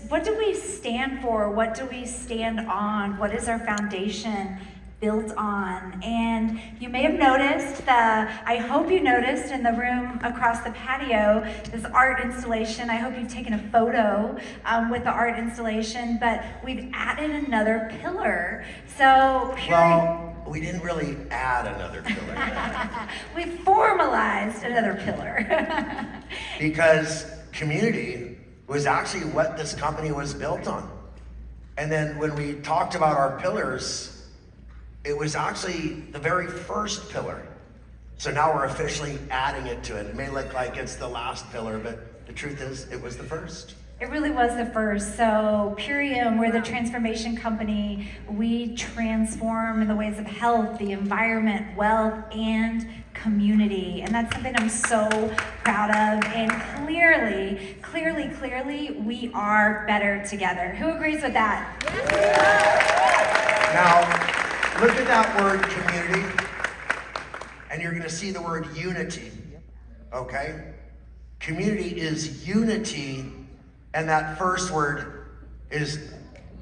What do we stand for? What do we stand on? What is our foundation built on? And you may have noticed, I hope you noticed in the room across the patio, this art installation. I hope you've taken a photo with the art installation, but we've added another pillar. So, well, we didn't really add another pillar. We formalized another pillar. Because community was actually what this company was built on. And then when we talked about our pillars, it was actually the very first pillar. So now we're officially adding it to it. It may look like it's the last pillar, but the truth is it was the first. It really was the first. So Purium, we're the transformation company. We transform in the ways of health, the environment, wealth, and community. And that's something I'm so proud of. And clearly, we are better together. Who agrees with that? Now, look at that word community, and you're gonna see the word unity, okay? Community is unity. And that first word is,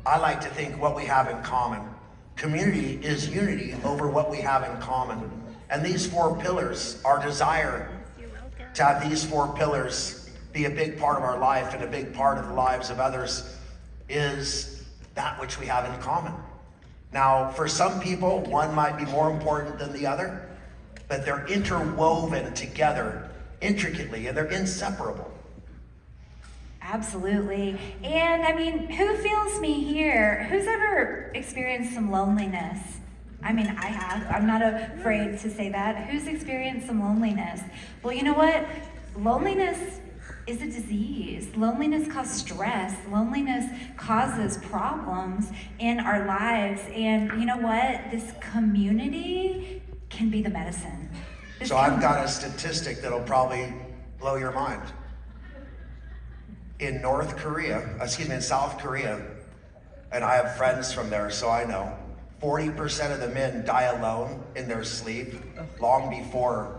I like to think, what we have in common. Community is unity over what we have in common. And these four pillars, our desire to have these four pillars be a big part of our life and a big part of the lives of others, is that which we have in common. Now, for some people, one might be more important than the other, but they're interwoven together intricately, and they're inseparable. Absolutely. And I mean, who feels me here? Who's ever experienced some loneliness? I mean, I have. I'm not afraid to say that. Who's experienced some loneliness? Well, you know what? Loneliness is a disease. Loneliness causes stress. Loneliness causes problems in our lives. And you know what? This community can be the medicine. So I've got a statistic that'll probably blow your mind. In South Korea, and I have friends from there, so I know, 40% of the men die alone in their sleep long before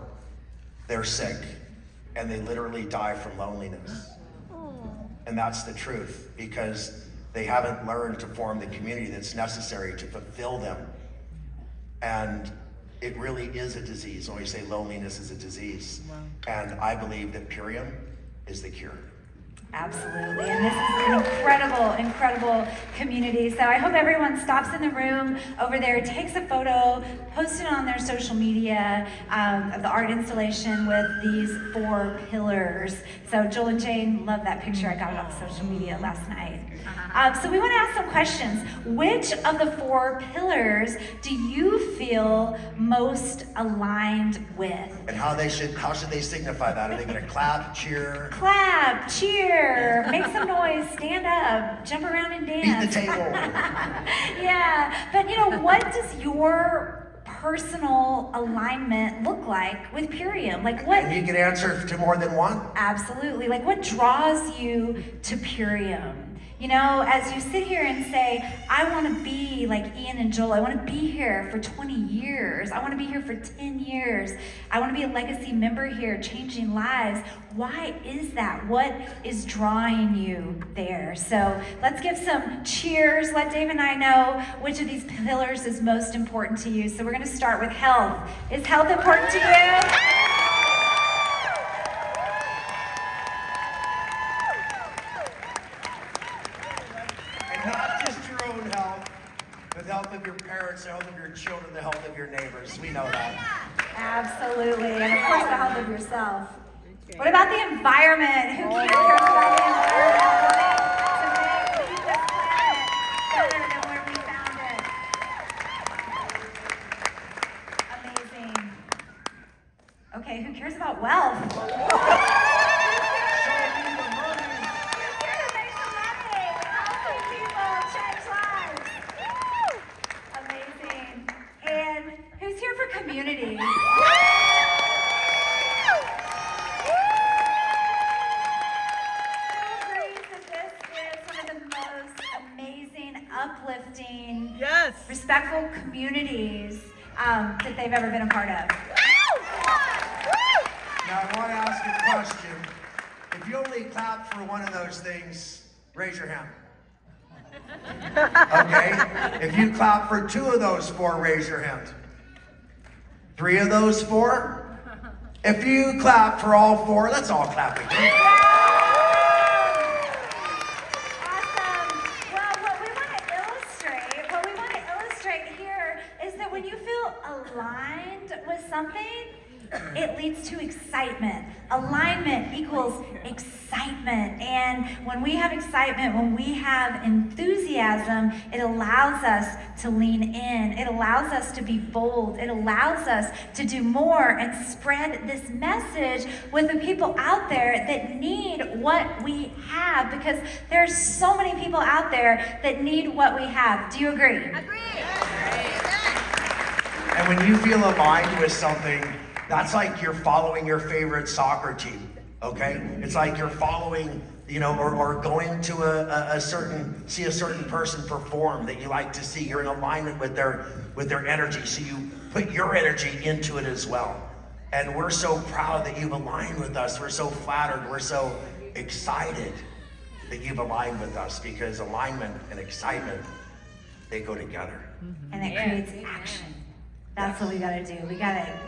they're sick, and they literally die from loneliness. And that's the truth, because they haven't learned to form the community that's necessary to fulfill them. And it really is a disease. When we say loneliness is a disease. Wow. And I believe that Purium is the cure. Absolutely, and this is an incredible community. So I hope everyone stops in the room over there, takes a photo, posts it on their social media of the art installation with these four pillars. So Joel and Jane, love that picture. I got it off social media last night. So we want to ask some questions. Which of the four pillars do you feel most aligned with? And how should they signify that? Are they going to clap, cheer? Clap, cheer, make some noise, stand up, jump around and dance. Beat the table. Yeah, but you know, what does your personal alignment look like with Purium? Like what? And you can answer to more than one. Absolutely. Like what draws you to Purium? You know, as you sit here and say, I want to be like Ian and Joel, I want to be here for 20 years, I want to be here for 10 years, I want to be a legacy member here, changing lives. Why is that? What is drawing you there? So let's give some cheers. Let Dave and I know which of these pillars is most important to you. So we're going to start with health. Is health important to you? The health of your parents, the health of your children, the health of your neighbors. We know that. Absolutely. And of course, the health of yourself. What about the environment? Who cares about the environment? To make this planet better than where we found it. Amazing. Okay, who cares about wealth? Community. Who agrees that this is one of the most amazing, uplifting, respectful communities that they've ever been a part of? Now I want to ask a question. If you only clap for one of those things, Raise your hand. Okay, if you clap for 2 of those 4, raise your hand. 3 of those 4? If you clap for all 4, let's all clap again. Awesome. Well, what we want to illustrate here is that when you feel aligned with something, it leads to excitement. Alignment equals excitement. And when we have excitement, when we have enthusiasm, it allows us to lean in. It allows us to be bold. It allows us to do more and spread this message with the people out there that need what we have, because there's so many people out there that need what we have. Do you agree? Agree. And when you feel aligned with something, that's like you're following your favorite soccer team, okay? It's like you're following, or going to see a certain person perform that you like to see. You're in alignment with their energy, so you put your energy into it as well. And we're so proud that you've aligned with us. We're so flattered. We're so excited that you've aligned with us, because alignment and excitement, they go together. And it creates action. That's what we gotta do.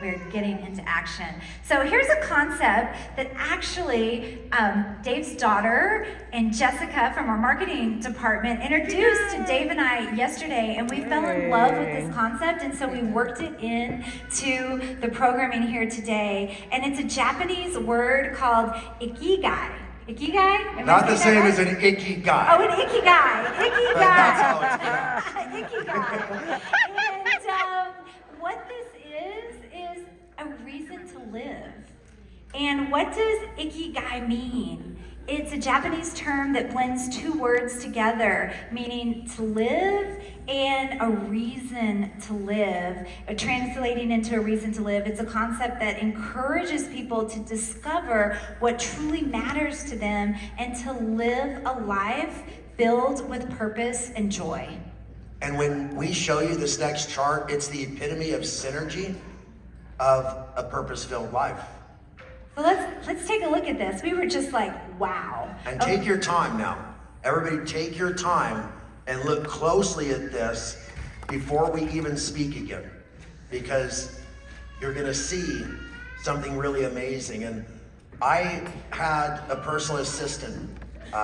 We're getting into action. So here's a concept that actually Dave's daughter and Jessica from our marketing department introduced to Dave and I yesterday, and we fell in love with this concept, and so we worked it into the programming here today. And it's a Japanese word called ikigai. Ikigai? Not the same as an icky guy. Oh, an ikigai. Ikigai. But that's how it's Ikigai. And what this is a reason to live. And what does ikigai mean? It's a Japanese term that blends 2 words together, meaning to live and a reason to live. Translating into a reason to live, it's a concept that encourages people to discover what truly matters to them and to live a life filled with purpose and joy. And when we show you this next chart, it's the epitome of synergy of a purpose-filled life. So let's take a look at this. We were just like, wow. And take your time now. Everybody take your time and look closely at this before we even speak again, because you're gonna see something really amazing. And I had a personal assistant, what's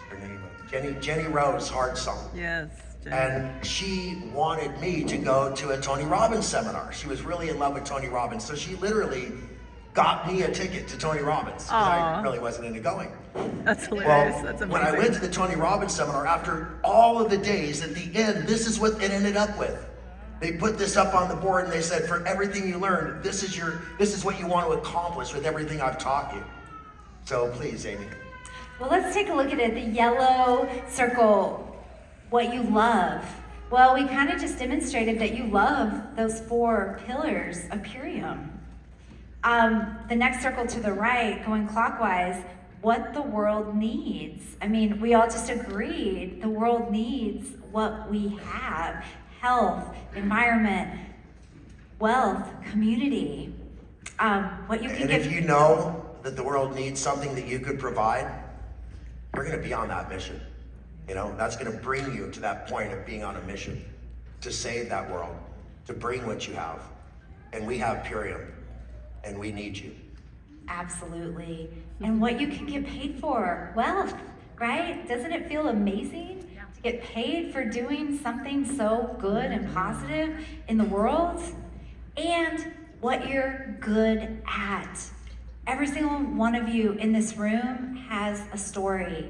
her name? Jenny Rose Hardsong. Yes. And she wanted me to go to a Tony Robbins seminar. She was really in love with Tony Robbins, so she literally got me a ticket to Tony Robbins, because I really wasn't into going. That's hilarious. Well, That's amazing. when I went to the Tony Robbins seminar, after all of the days, at the end, this is what it ended up with. They put this up on the board and they said, for everything you learned, this is what you want to accomplish with everything I've taught you. So please, Amy. Well, let's take a look at it. The yellow circle, what you love. Well, we kind of just demonstrated that you love those 4 pillars of Purium. The next circle to the right, going clockwise, what the world needs. I mean, we all just agreed the world needs what we have: health, environment, wealth, community. What you can And give. if you know that the world needs something that you could provide, you're going to be on that mission. That's going to bring you to that point of being on a mission to save that world, to bring what you have. And we have Purium, and we need you. Absolutely. And what you can get paid for. Wealth, right? Doesn't it feel amazing to get paid for doing something so good and positive in the world? And what you're good at. Every single one of you in this room has a story.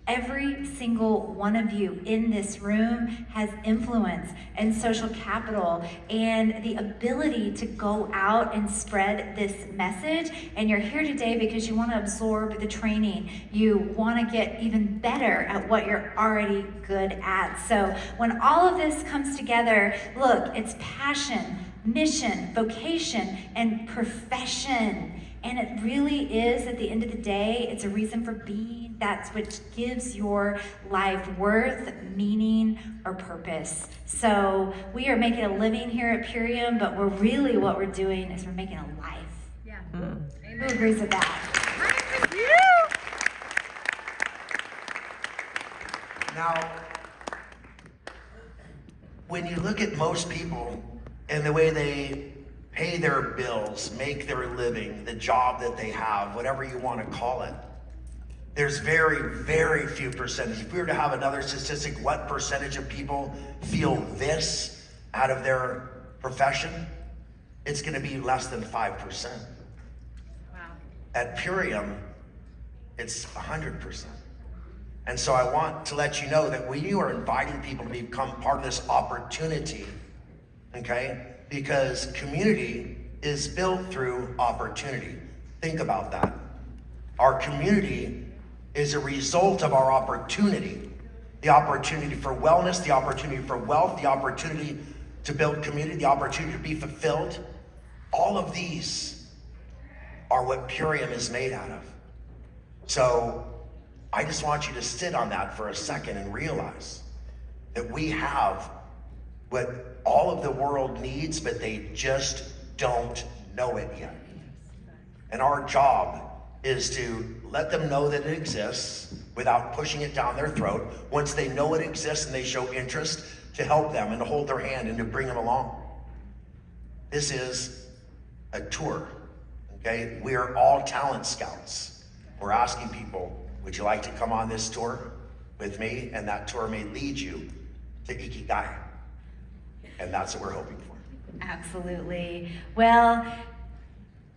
Every single one of you in this room has influence and social capital and the ability to go out and spread this message. And you're here today because you want to absorb the training. You want to get even better at what you're already good at. So when all of this comes together, look, it's passion, mission, vocation, and profession. And it really is, at the end of the day, it's a reason for being. That's what gives your life worth, meaning, or purpose. So we are making a living here at Purium, but what we're doing is we're making a life. Yeah. Who agrees with that? Now, when you look at most people and the way they pay their bills, make their living, the job that they have, whatever you want to call it, there's very, very few percentage. If we were to have another statistic, what percentage of people feel this out of their profession? It's going to be less than 5%. Wow. At Purium, it's 100%. And so I want to let you know that when you are inviting people to become part of this opportunity, okay, because community is built through opportunity. Think about that. Our community is a result of our opportunity. The opportunity for wellness, the opportunity for wealth, the opportunity to build community, the opportunity to be fulfilled. All of these are what Purium is made out of. So I just want you to sit on that for a second and realize that we have what all of the world needs, but they just don't know it yet. And our job is to let them know that it exists without pushing it down their throat. Once they know it exists and they show interest, to help them and to hold their hand and to bring them along. This is a tour, okay? We are all talent scouts. We're asking people, would you like to come on this tour with me? And that tour may lead you to Ikigai. And that's what we're hoping for. Absolutely. Well,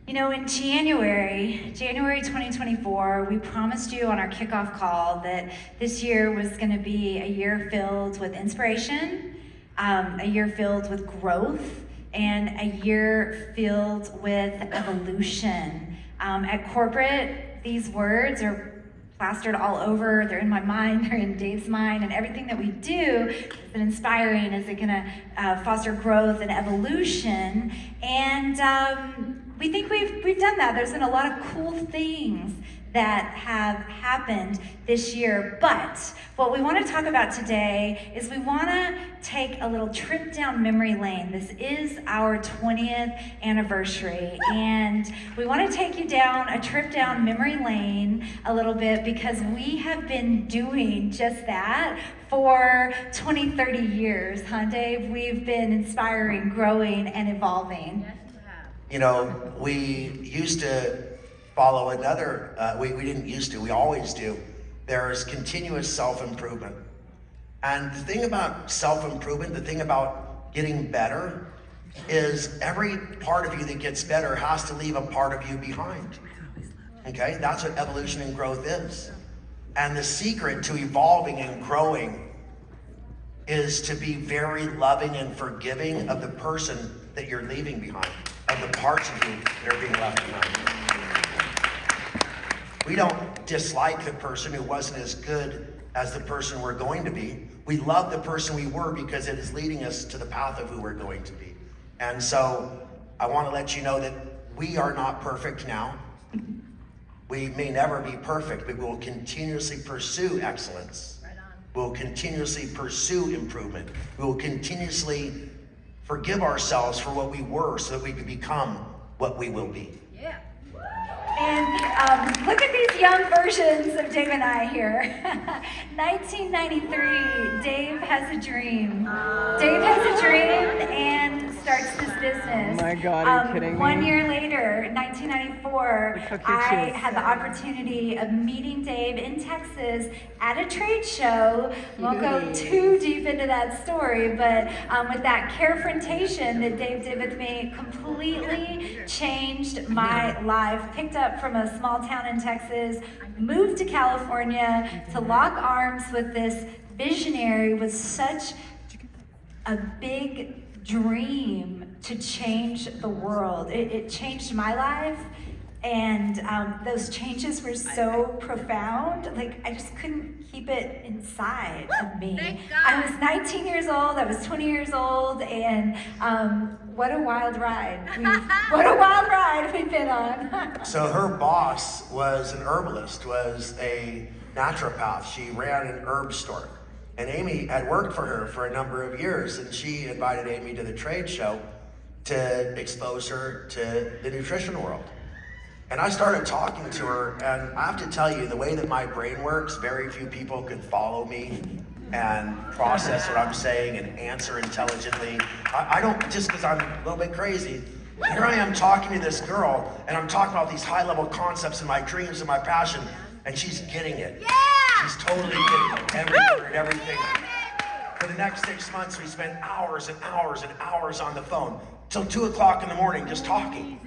you know, in January 2024, we promised you on our kickoff call that this year was going to be a year filled with inspiration, a year filled with growth, and a year filled with evolution. At corporate, these words are plastered all over. They're in my mind, they're in Dave's mind, and everything that we do is it inspiring? Is it gonna foster growth and evolution? And we think we've done that. There's been a lot of cool things that have happened this year. But what we want to talk about today is we want to take a little trip down memory lane. This is our 20th anniversary, and we want to take you down a trip down memory lane a little bit because we have been doing just that for 20, 30 years, huh, Dave? We've been inspiring, growing, and evolving. You know, we used to follow another, we didn't used to, we always do. There's continuous self-improvement. And the thing about self-improvement, the thing about getting better, is every part of you that gets better has to leave a part of you behind. Okay, that's what evolution and growth is. And the secret to evolving and growing is to be very loving and forgiving of the person that you're leaving behind, of the parts of you that are being left behind. We don't dislike the person who wasn't as good as the person we're going to be. We love the person we were because it is leading us to the path of who we're going to be. And so I want to let you know that we are not perfect now. We may never be perfect, but we will continuously pursue excellence. Right on. We'll continuously pursue improvement. We will continuously forgive ourselves for what we were so that we can become what we will be. Yeah. And look at these young versions of Dave and I here. 1993, Dave has a dream. Dave has a dream and starts this business. Oh my God, are you kidding me? 1 year later, in 1994, Look how cute I she is. had the opportunity of meeting Dave in Texas at a trade show. Won't go Yay. too deep into that story, but with that carefrontation that Dave did with me, completely changed my life. Picked up from a small town in Texas, moved to California to lock arms with this visionary with such a big dream to change the world. It changed my life, and those changes were so profound. Like, I just couldn't keep it inside of me. Thank God. I was 19 years old, I was 20 years old, and what a wild ride. What a wild ride we've been on. So her boss was an herbalist, was a naturopath. She ran an herb store. And Amy had worked for her for a number of years, and she invited Amy to the trade show to expose her to the nutrition world. And I started talking to her, and I have to tell you, the way that my brain works, very few people could follow me and process what I'm saying and answer intelligently. I don't, just because I'm a little bit crazy. Here I am talking to this girl, and I'm talking about these high-level concepts and my dreams and my passion, and she's getting it. Yeah! She's totally getting it, every word, everything. For the next 6 months, we spent hours and hours and hours on the phone, till 2 o'clock in the morning, just talking.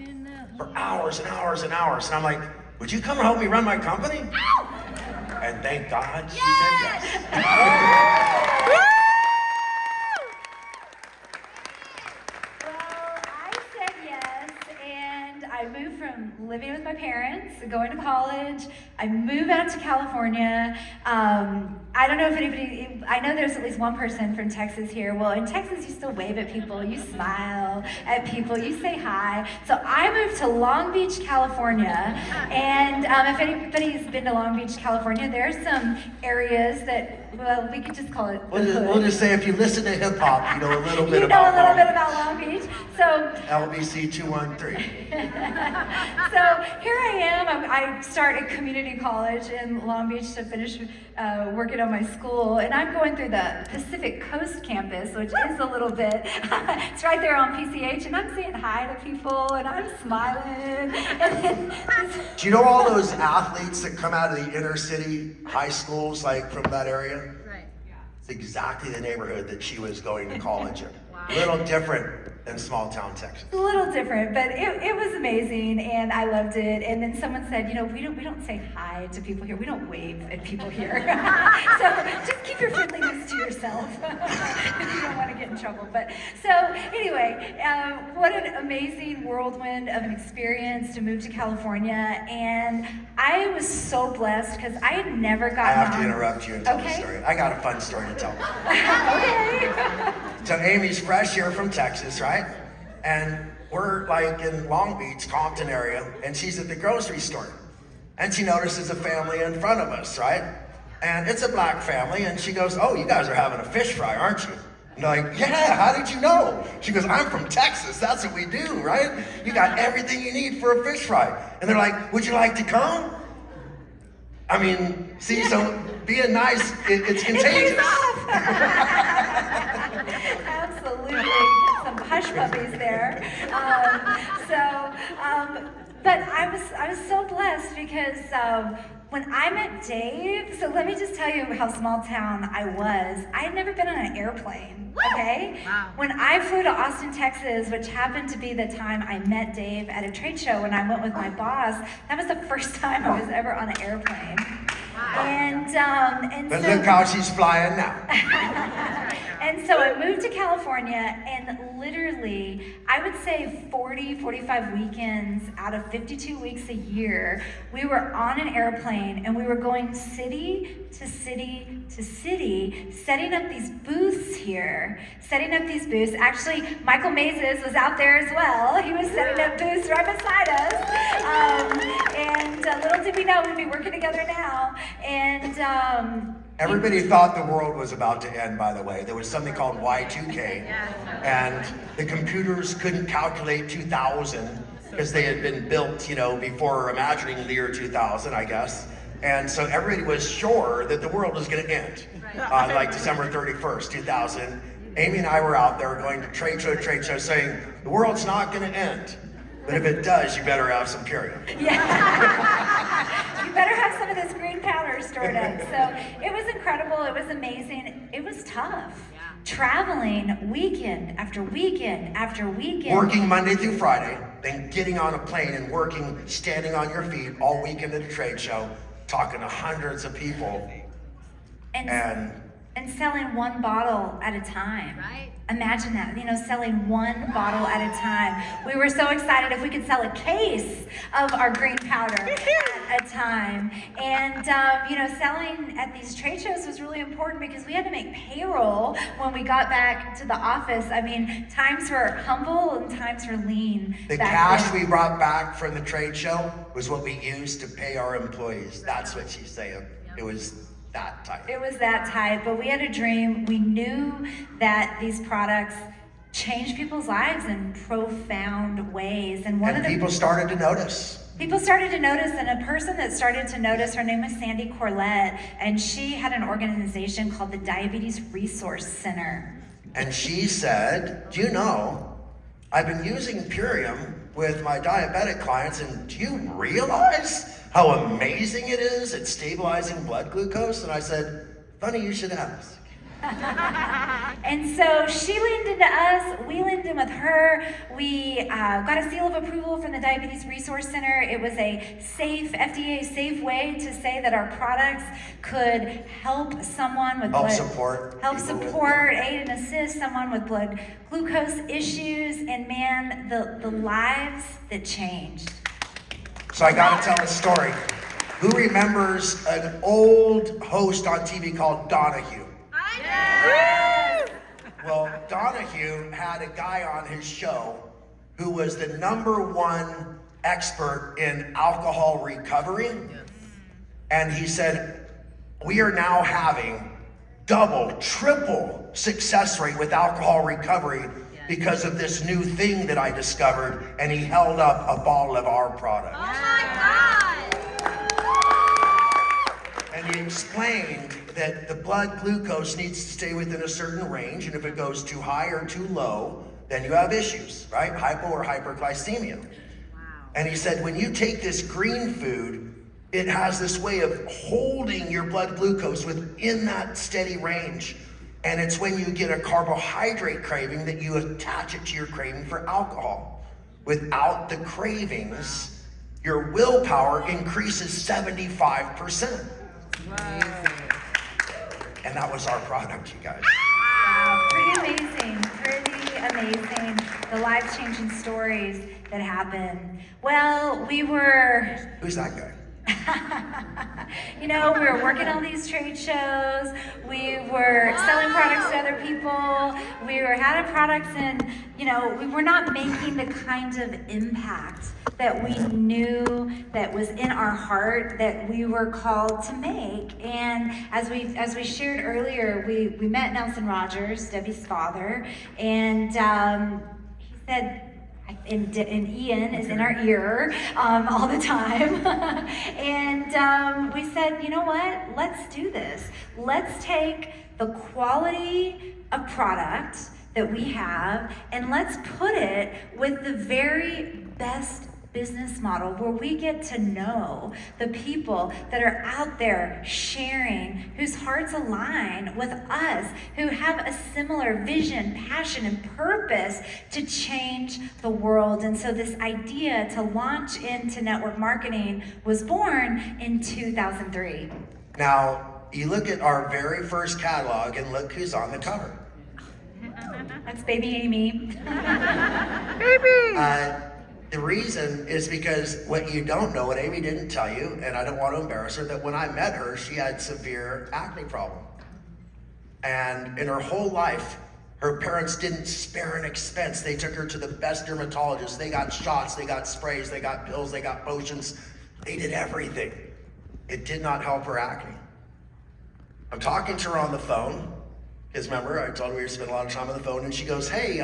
For hours and hours and hours. And I'm like, would you come and help me run my company? And thank God she said yes. Well, I said yes, and I moved from living with my parents, going to college. I moved out to California. I don't know if anybody, I know there's at least one person from Texas here. Well, in Texas, you still wave at people, you smile at people, you say hi. So I moved to Long Beach, California. And if anybody's been to Long Beach, California, there are some areas that, well, we could just call it the hood. We'll just say if you listen to hip hop, you know a little bit You know about a little bit about Long Beach. So LBC 213. So here I am. I started community college in Long Beach to finish working on my school, and I'm going through the Pacific Coast campus, which is a little bit. It's right there on PCH, and I'm saying hi to people, and I'm smiling. Do you know all those athletes that come out of the inner city high schools, like from that area? Right. It's exactly the neighborhood that she was going to college in. A little different than small town Texas. A little different, but it was amazing, and I loved it. And then someone said, you know, we don't say hi to people here. We don't wave at people here. So just keep your friendliness to yourself if you don't want to get in trouble. But so anyway, what an amazing whirlwind of an experience to move to California, and I was so blessed because I had never gotten. I have to interrupt you and tell the Okay. story. I got a fun story to tell. Okay. So Amy's fresh here from Texas, right? And we're like in Long Beach, Compton area, and she's at the grocery store. And she notices a family in front of us, right? And it's a black family, and she goes, oh, you guys are having a fish fry, aren't you? And they're like, yeah, how did you know? She goes, I'm from Texas, that's what we do, right? You got everything you need for a fish fry. And they're like, would you like to come? I mean, see, so being nice, it's contagious. It pays off. Absolutely. Get some hush puppies there. But I was so blessed because when I met Dave, so let me just tell you how small town I was. I had never been on an airplane, okay? Wow. When I flew to Austin, Texas, which happened to be the time I met Dave at a trade show when I went with my boss, that was the first time I was ever on an airplane. And But so, look how she's flying now. and so I moved to California, and literally, I would say 40, 45 weekends out of 52 weeks a year, we were on an airplane, and we were going city to city to city, setting up these booths here, setting up these booths. Actually, Michael Mazes was out there as well. He was setting up booths right beside us. And little did we know we'd be working together now. And Everybody thought the world was about to end, by the way. There was something called Y2K, and the computers couldn't calculate 2000 because they had been built, you know, before imagining the year 2000, I guess. And so everybody was sure that the world was going to end, like December 31st, 2000. Amy and I were out there going to trade show saying, the world's not going to end. But if it does, you better have some Purium. Yeah. You better have some of this green powder stored up. So it was incredible. It was amazing. It was tough. Traveling weekend after weekend after weekend. Working Monday through Friday, then getting on a plane and working, standing on your feet all weekend at a trade show, talking to hundreds of people. And selling one bottle at a time. Right. Imagine that, you know, selling one bottle at a time. We were so excited if we could sell a case of our green powder at a time. And, you know, selling at these trade shows was really important because we had to make payroll when we got back to the office. I mean, times were humble and times were lean. The back cash then. we brought back from the trade show was what we used to pay our employees. That's what she's saying. It was that tight. It was that tight, but we had a dream. We knew that these products changed people's lives in profound ways. And one of the people started to notice. People started to notice, and a person that started to notice, her name was Sandy Corlett, and she had an organization called the Diabetes Resource Center. And she said, do you know, I've been using Purium with my diabetic clients, and do you realize how amazing it is at stabilizing blood glucose? And I said, funny you should ask. And so she leaned into us, we leaned in with her. We got a seal of approval from the Diabetes Resource Center. It was a safe, FDA safe way to say that our products could help someone with Help blood, support, aid and assist someone with blood glucose issues, and man, the lives that changed. So I gotta tell a story. Who remembers an old host on TV called Donahue? Well, Donahue had a guy on his show who was the #1 expert in alcohol recovery. And he said, we are now having double, triple success rate with alcohol recovery because of this new thing that I discovered. And he held up a bottle of our product. Oh my God! And he explained that the blood glucose needs to stay within a certain range, and if it goes too high or too low, then you have issues, right? Hypo or hyperglycemia. Wow. And he said, when you take this green food, it has this way of holding your blood glucose within that steady range. And it's when you get a carbohydrate craving that you attach it to your craving for alcohol. Without the cravings, your willpower increases 75%. Wow. And that was our product, you guys. Wow, pretty amazing. The life-changing stories that happened. Well, we were... Who's that guy? You know, we were working on these trade shows, we were selling products to other people, we were having products, and, you know, we were not making the kind of impact that we knew that was in our heart that we were called to make. And as we shared earlier, we met Nelson Rogers, Debbie's father, and he said, and Ian is in our ear all the time. And we said, you know what? Let's do this. Let's take the quality of product that we have and let's put it with the very best business model where we get to know the people that are out there sharing, whose hearts align with us, who have a similar vision, passion, and purpose to change the world. And so this idea to launch into network marketing was born in 2003. Now, you look at our very first catalog and look who's on the cover. That's baby Amy. The reason is because what you don't know, what Amy didn't tell you, and I don't want to embarrass her, that when I met her, she had severe acne problem. And in her whole life, her parents didn't spare an expense. They took her to the best dermatologists. They got shots, they got sprays, they got pills, they got potions. They did everything. It did not help her acne. I'm talking to her on the phone, because remember, I told her we were spending a lot of time on the phone, and she goes, hey,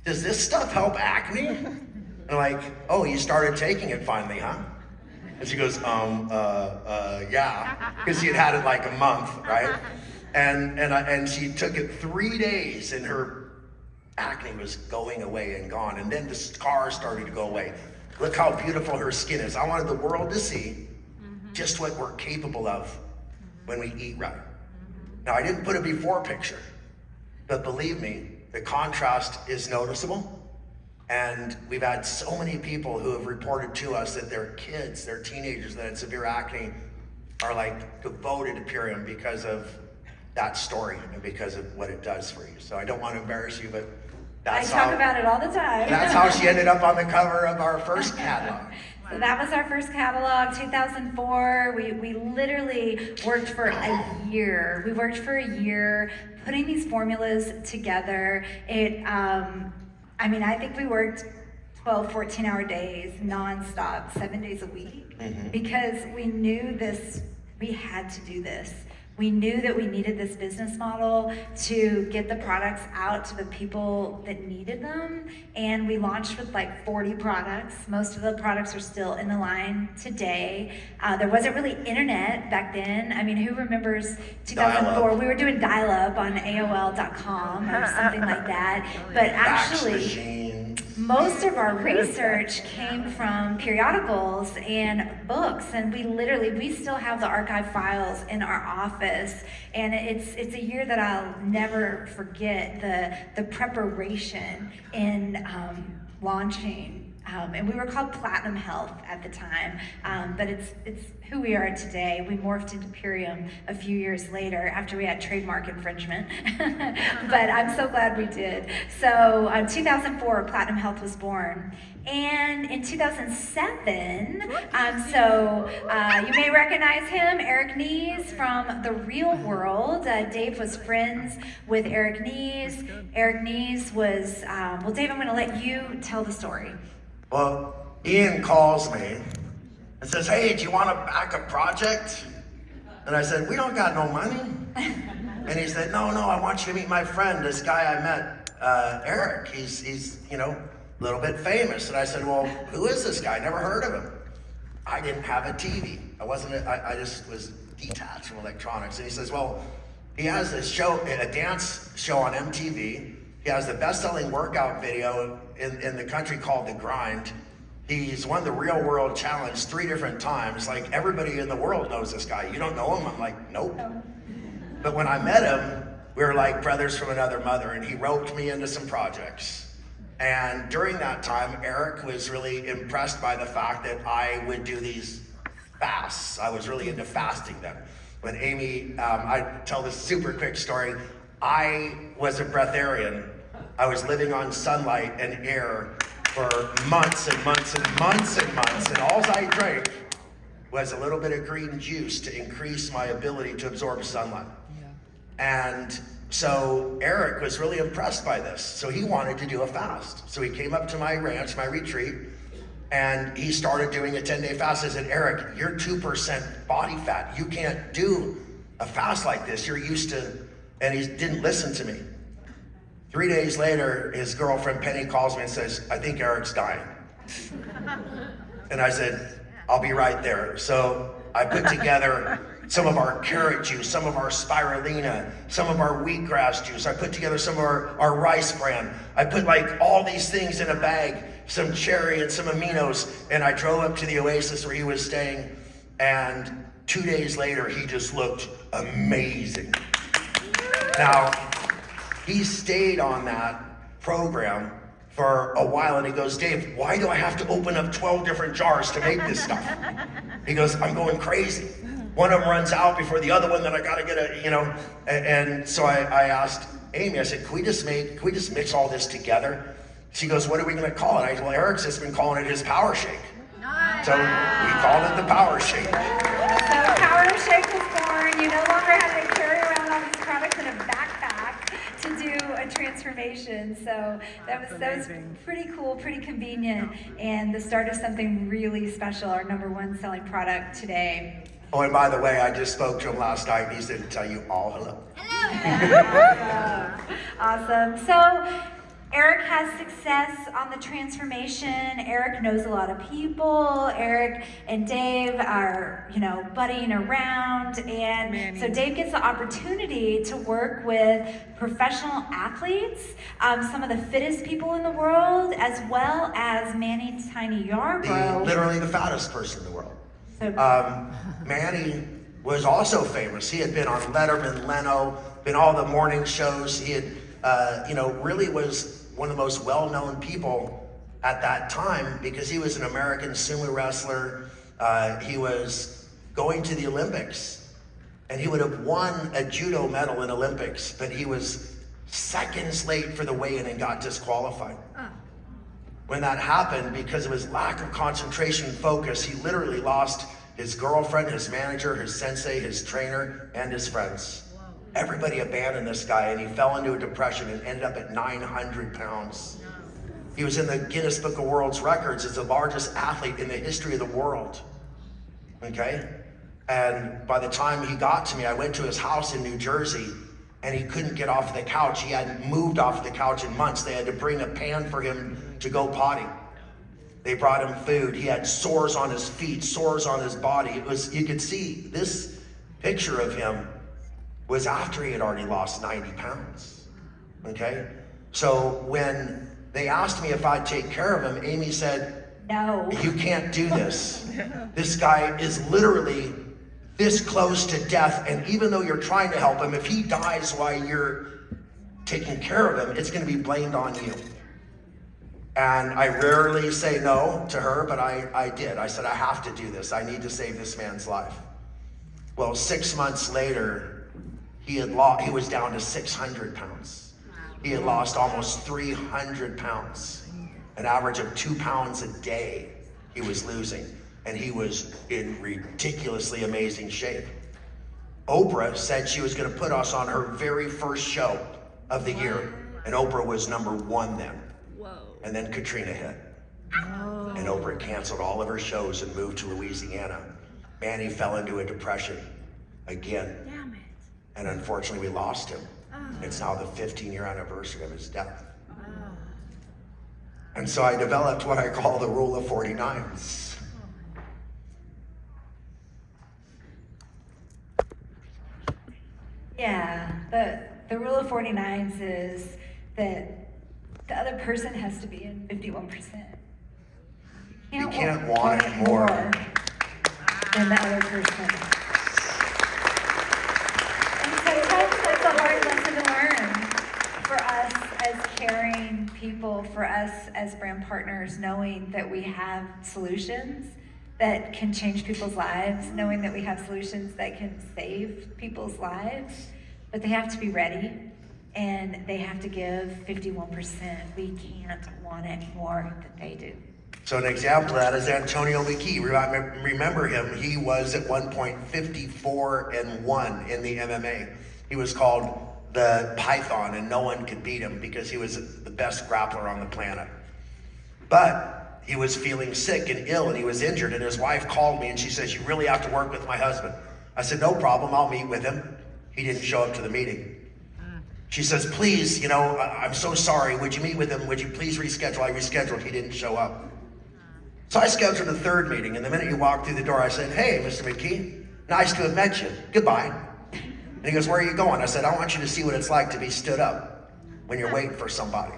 does this stuff help acne? And I'm like, oh, you started taking it finally, huh? And she goes, yeah, because she had it like a month, right? And she took it 3 days, and her acne was going away and gone, and then the scars started to go away. Look how beautiful her skin is. I wanted the world to see just what we're capable of when we eat right. Now, I didn't put a before picture, but believe me, the contrast is noticeable. And we've had so many people who have reported to us that their kids, their teenagers that had severe acne are like devoted to Purium because of that story and because of what it does for you. So I don't want to embarrass you, but that's I talk about it all the time. That's how she ended up on the cover of our first catalog. So that was our first catalog, 2004. We literally worked for a year. We worked for a year putting these formulas together. I think we worked 12, 14-hour days, nonstop, 7 days a week, because we knew this, we had to do this. We knew that we needed this business model to get the products out to the people that needed them. And we launched with like 40 products. Most of the products are still in the line today. There wasn't really internet back then. I mean, who remembers 2004? Dial-up. We were doing dial-up on AOL.com or something like that. But Fax actually, machine. most of our research came from periodicals and books, and we still have the archive files in our office, and it's a year that I'll never forget, the preparation in launching. And we were called Platinum Health at the time, but it's who we are today. We morphed into Purium a few years later after we had trademark infringement, but I'm so glad we did. So 2004, Platinum Health was born. And in 2007, you may recognize him, Eric Nees from The Real World. Dave was friends with Eric Nees. Eric Nees was, well, Dave, I'm gonna let you tell the story. Well, Ian calls me and says, hey, do you want a backup project? And I said, we don't got no money. And he said, no, I want you to meet my friend, this guy I met, Eric. He's a little bit famous. And I said, well, who is this guy? Never heard of him. I didn't have a TV. I just was detached from electronics. And he says, well, he has this show, a dance show on MTV. He has the best-selling workout video in the country called The Grind. He's won the Real World Challenge 3 different times. Like, everybody in the world knows this guy. You don't know him? I'm like, nope. But when I met him, we were like brothers from another mother, and he roped me into some projects. And during that time, Eric was really impressed by the fact that I would do these fasts. I was really into fasting then. When Amy, I tell this super quick story. I was a breatharian. I was living on sunlight and air for months and months and months and months, and all I drank was a little bit of green juice to increase my ability to absorb sunlight. And so Eric was really impressed by this, so he wanted to do a fast. So he came up to my ranch, my retreat, and he started doing a 10-day fast. I said, Eric, you're 2% body fat. You can't do a fast like this. You're used to, and he didn't listen to me. 3 days later, his girlfriend Penny calls me and says, I think Eric's dying. And I said, I'll be right there. So I put together some of our carrot juice, some of our spirulina, some of our wheatgrass juice. I put together some of our rice bran. I put like all these things in a bag, some cherry and some aminos, and I drove up to the oasis where he was staying, and 2 days later, he just looked amazing. Now, he stayed on that program for a while, and he goes, Dave, why do I have to open up 12 different jars to make this stuff? He goes, I'm going crazy. One of them runs out before the other one, then I gotta get and so I asked Amy, I said, can we just mix all this together? She goes, what are we gonna call it? I said, well, Eric's just been calling it his Power Shake. Nice. So we called it the Power Shake. So Power Shake was born. You no longer had to carry around all these products in a backpack to do a transformation. So that was pretty cool, pretty convenient, and the start of something really special, our #1 selling product today. Oh, and by the way, I just spoke to him last night, and he said to tell you all hello. Awesome. So Eric has success on the transformation. Eric knows a lot of people. Eric and Dave are, buddying around. And so Dave gets the opportunity to work with professional athletes, some of the fittest people in the world, as well as Manny Tiny Yarbrough. Literally the fattest person in the world. So, Manny was also famous. He had been on Letterman, Leno, been all the morning shows. He had, really was one of the most well-known people at that time because he was an American sumo wrestler. He was going to the Olympics, and he would have won a judo medal in Olympics, but he was seconds late for the weigh-in and got disqualified. When that happened, because of his lack of concentration and focus, he literally lost his girlfriend, his manager, his sensei, his trainer, and his friends. Everybody abandoned this guy, and he fell into a depression and ended up at 900 pounds. He was in the Guinness Book of World Records as the largest athlete in the history of the world. Okay? And by the time he got to me, I went to his house in New Jersey, and he couldn't get off the couch. He hadn't moved off the couch in months. They had to bring a pan for him to go potty. They brought him food. He had sores on his feet, sores on his body. You could see this picture of him was after he had already lost 90 pounds, okay? So when they asked me if I'd take care of him, Amy said, no. You can't do this. This guy is literally this close to death, and even though you're trying to help him, if he dies while you're taking care of him, it's gonna be blamed on you. And I rarely say no to her, but I did. I said, I have to do this. I need to save this man's life. Well, 6 months later, he was down to 600 pounds. He had lost almost 300 pounds, an average of 2 pounds a day he was losing. And he was in ridiculously amazing shape. Oprah said she was gonna put us on her very first show of the year. And Oprah was #1 then. And then Katrina hit. And Oprah canceled all of her shows and moved to Louisiana. Manny fell into a depression again. Damn it. And unfortunately we lost him. It's now the 15-year anniversary of his death. And so I developed what I call the rule of 49s. Yeah, the rule of 49s is that the other person has to be in 51%. You can't want it more than the other person. And sometimes that's a hard lesson to learn for us as caring people, for us as brand partners, knowing that we have solutions that can change people's lives, knowing that we have solutions that can save people's lives, but they have to be ready. And they have to give 51%. We can't want it more than they do. So an example of that is Antonio McKee. Remember him, he was at one point 54-1 in the MMA. He was called the Python, and no one could beat him because he was the best grappler on the planet. But he was feeling sick and ill, and he was injured, and his wife called me and she says, you really have to work with my husband. I said, no problem, I'll meet with him. He didn't show up to the meeting. She says, please, I'm so sorry. Would you meet with him? Would you please reschedule? I rescheduled. He didn't show up. So I scheduled a third meeting. And the minute he walked through the door, I said, hey, Mr. McKee, nice to have met you. Goodbye. And he goes, where are you going? I said, I want you to see what it's like to be stood up when you're waiting for somebody.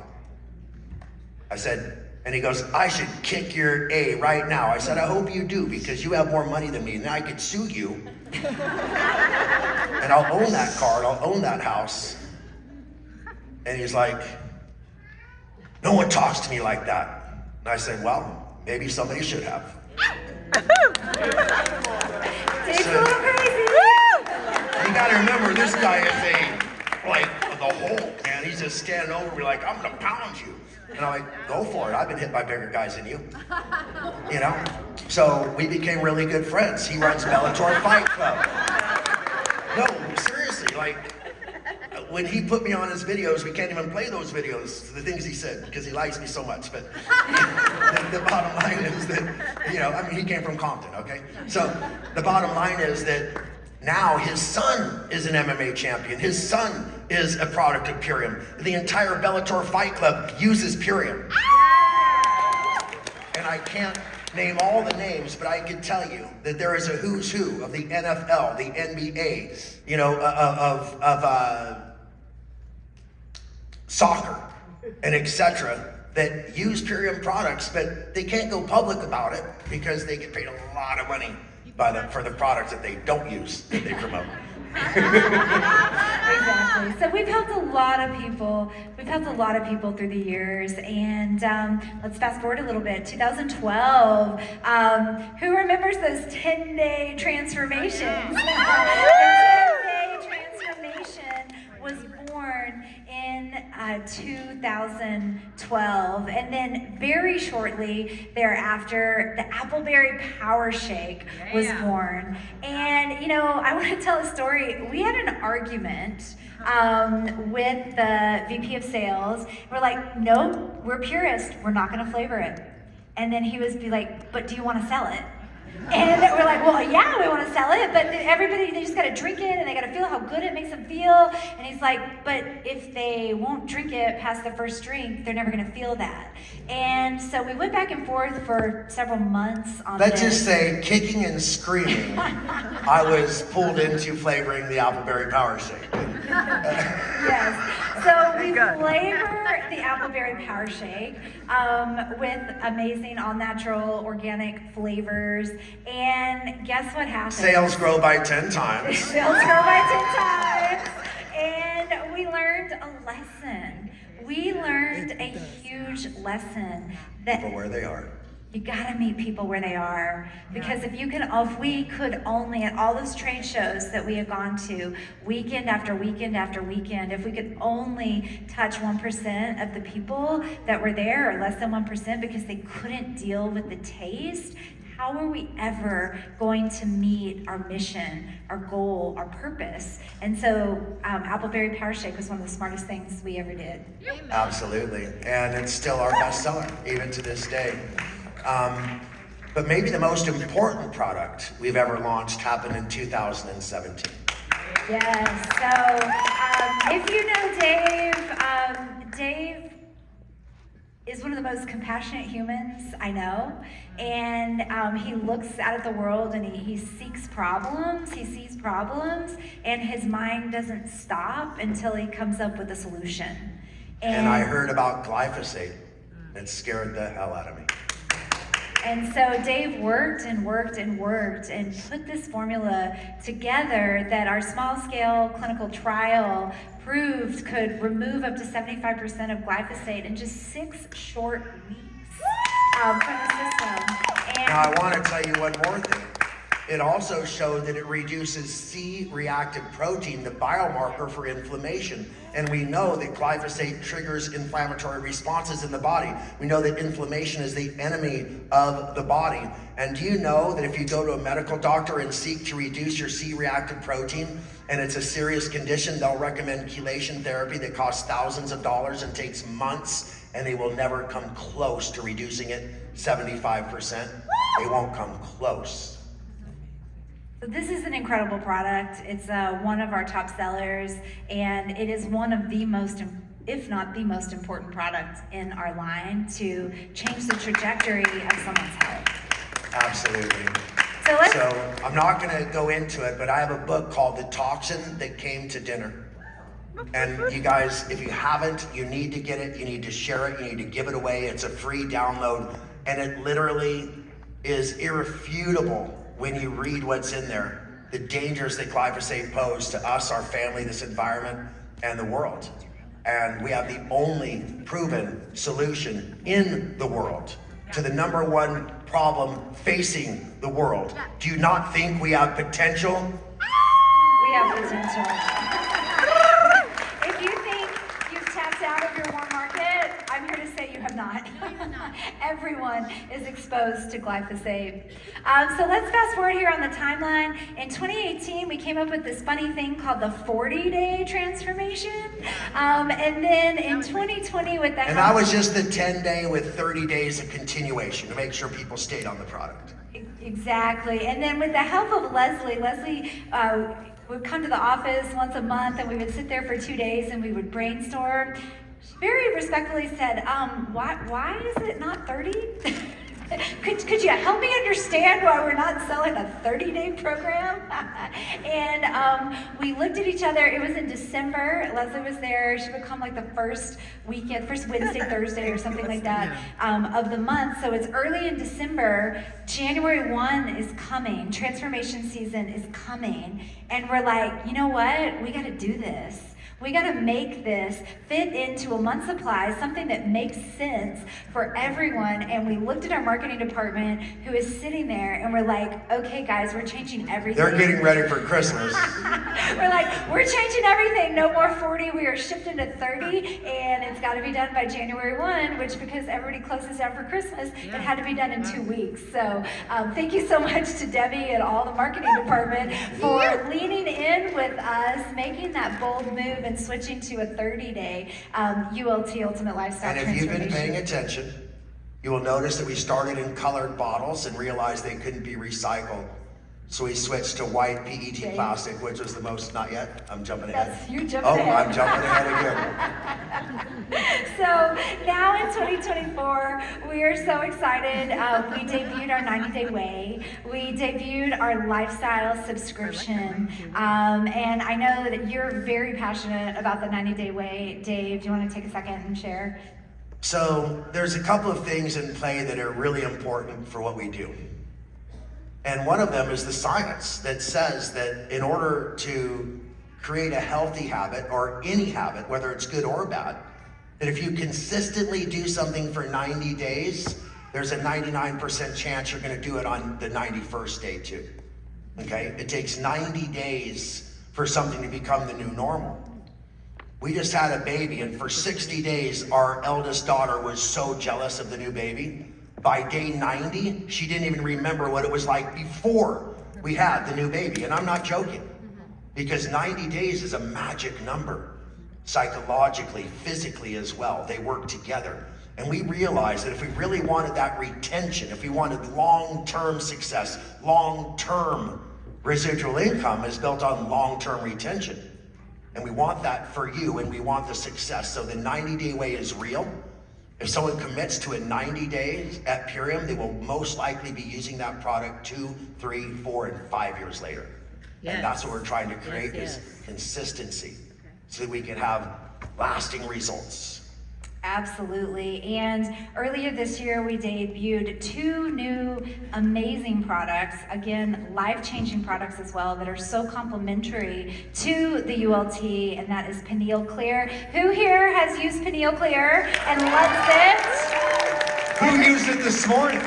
I said, and he goes, I should kick your A right now. I said, I hope you do, because you have more money than me, and I could sue you. And I'll own that car, and I'll own that house. And he's like, no one talks to me like that. And I said, well, maybe somebody should have. Dave's a little crazy. You gotta remember, this guy is the Hulk, man. He's just standing over me like, I'm gonna pound you. And I'm like, go for it. I've been hit by bigger guys than you. So we became really good friends. He runs Bellator Fight Club. No, seriously, when he put me on his videos, we can't even play those videos, the things he said, because he likes me so much. But the bottom line is that, he came from Compton, okay? So the bottom line is that now his son is an MMA champion. His son is a product of Purium. The entire Bellator Fight Club uses Purium. And I can't name all the names, but I can tell you that there is a who's who of the NFL, the NBA, of soccer, and etc. that use Purium products, but they can't go public about it because they get paid a lot of money for the products that they don't use, that they promote. Exactly. So we've helped a lot of people. We've helped a lot of people through the years. And let's fast forward a little bit. 2012. Who remembers those 10-day transformations? The 10-day transformation was born in 2012, and then very shortly thereafter, the Appleberry Power Shake was born. And I want to tell a story. We had an argument with the VP of sales. We're like, no, we're purist. We're not going to flavor it. And then he was be like, but do you want to sell it? And we're like, well, yeah, we want to sell it, but everybody, they just got to drink it and they got to feel how good it makes them feel. And he's like, but if they won't drink it past the first drink, they're never going to feel that. And so we went back and forth for several months on Let's this. just say, kicking and screaming, I was pulled into flavoring the Appleberry Power Shake. Yes. So we flavor the Appleberry Power Shake with amazing all-natural organic flavors. And guess what happened? Sales grow by 10 times. Sales grow by 10 times. And we learned a lesson. We learned a huge lesson that But where they are. you gotta meet people where they are, because if we could only, at all those trade shows that we had gone to, weekend after weekend after weekend, if we could only touch 1% of the people that were there, or less than 1%, because they couldn't deal with the taste, how are we ever going to meet our mission, our goal, our purpose? And so Appleberry Power Shake was one of the smartest things we ever did. Absolutely. And it's still our best seller, even to this day. But maybe the most important product we've ever launched happened in 2017. Yes, so if you know Dave, Dave is one of the most compassionate humans I know. And he looks out at the world and he seeks problems, he sees problems, and his mind doesn't stop until he comes up with a solution. And I heard about glyphosate. It scared the hell out of me. And so Dave worked and worked and worked and put this formula together that our small-scale clinical trial proved could remove up to 75% of glyphosate in just 6 short weeks from the system. And Now I want to tell you one more thing. It also showed that it reduces C-reactive protein, the biomarker for inflammation. And we know that glyphosate triggers inflammatory responses in the body. We know that inflammation is the enemy of the body. And do you know that if you go to a medical doctor and seek to reduce your C-reactive protein, and it's a serious condition, they'll recommend chelation therapy that costs thousands of dollars and takes months, and they will never come close to reducing it 75%. They won't come close. So this is an incredible product. It's one of our top sellers, and it is one of the most, if not the most important product in our line to change the trajectory of someone's health. Absolutely. So I'm not going to go into it, but I have a book called The Toxin That Came to Dinner. And you guys, if you haven't, you need to get it. You need to share it. You need to give it away. It's a free download. And it literally is irrefutable when you read what's in there, the dangers that glyphosate pose to us, our family, this environment, and the world. And we have the only proven solution in the world to the #1 problem facing the world. Do you not think we have potential? We have potential. If you think you've tapped out of your warm market, I'm here to say you have not. Everyone is exposed to glyphosate. So let's fast forward here on the timeline. In 2018, we came up with this funny thing called the 40-day transformation. And then in 2020 with the And that was just the 10-day with 30 days of continuation to make sure people stayed on the product. Exactly. And then with the help of Leslie would come to the office once a month and we would sit there for 2 days and we would brainstorm. She very respectfully said, why is it not 30? Could you help me understand why we're not selling a 30-day program? And we looked at each other. It was in December. Leslie was there. She would come like the first weekend, first Wednesday, Thursday, or something like that of the month. So it's early in December. January 1 is coming. Transformation season is coming. And we're like, you know what? We got to do this. We got to make this fit into a month's supply, something that makes sense for everyone. And we looked at our marketing department who is sitting there and we're like, okay, guys, we're changing everything. They're getting ready for Christmas. We're like, we're changing everything. No more 40. We are shifting to 30. And it's got to be done by January 1, which because everybody closes down for Christmas, it had to be done in 2 weeks. So thank you so much to Debbie and all the marketing department for leaning in with us, making that bold move and switching to a 30-day ULT Ultimate Lifestyle And if Transformation. you've been paying attention, You will notice that we started in colored bottles and realized they couldn't be recycled. So we switched to white PET plastic, which was the most, not yet, I'm jumping ahead. You're jumping ahead. I'm jumping ahead again. So now in 2024, we are so excited. We debuted our 90-day way. We debuted our lifestyle subscription. And I know that you're very passionate about the 90-day way. Dave, do you want to take a second and share? So there's a couple of things in play that are really important for what we do. And one of them is the science that says that in order to create a healthy habit, or any habit, whether it's good or bad, that if you consistently do something for 90 days, there's a 99% chance you're gonna do it on the 91st day too, okay? It takes 90 days for something to become the new normal. We just had a baby, and for 60 days, our eldest daughter was so jealous of the new baby. By day 90, she didn't even remember what it was like before we had the new baby. And I'm not joking, because 90 days is a magic number, psychologically, physically as well. They work together. And we realized that if we really wanted that retention, if we wanted long-term success, long-term residual income is built on long-term retention. And we want that for you, and we want the success. So the 90-day way is real. If someone commits to a 90 days at Purium, they will most likely be using that product 2, 3, 4, and 5 years later. Yes. And that's what we're trying to create is consistency, so that we can have lasting results. Absolutely. And earlier this year, we debuted 2 new amazing products, again, life-changing products as well, that are so complementary to the ULT, and that is Pineal Clear. Who here has used Pineal Clear and loves it? Who used it this morning?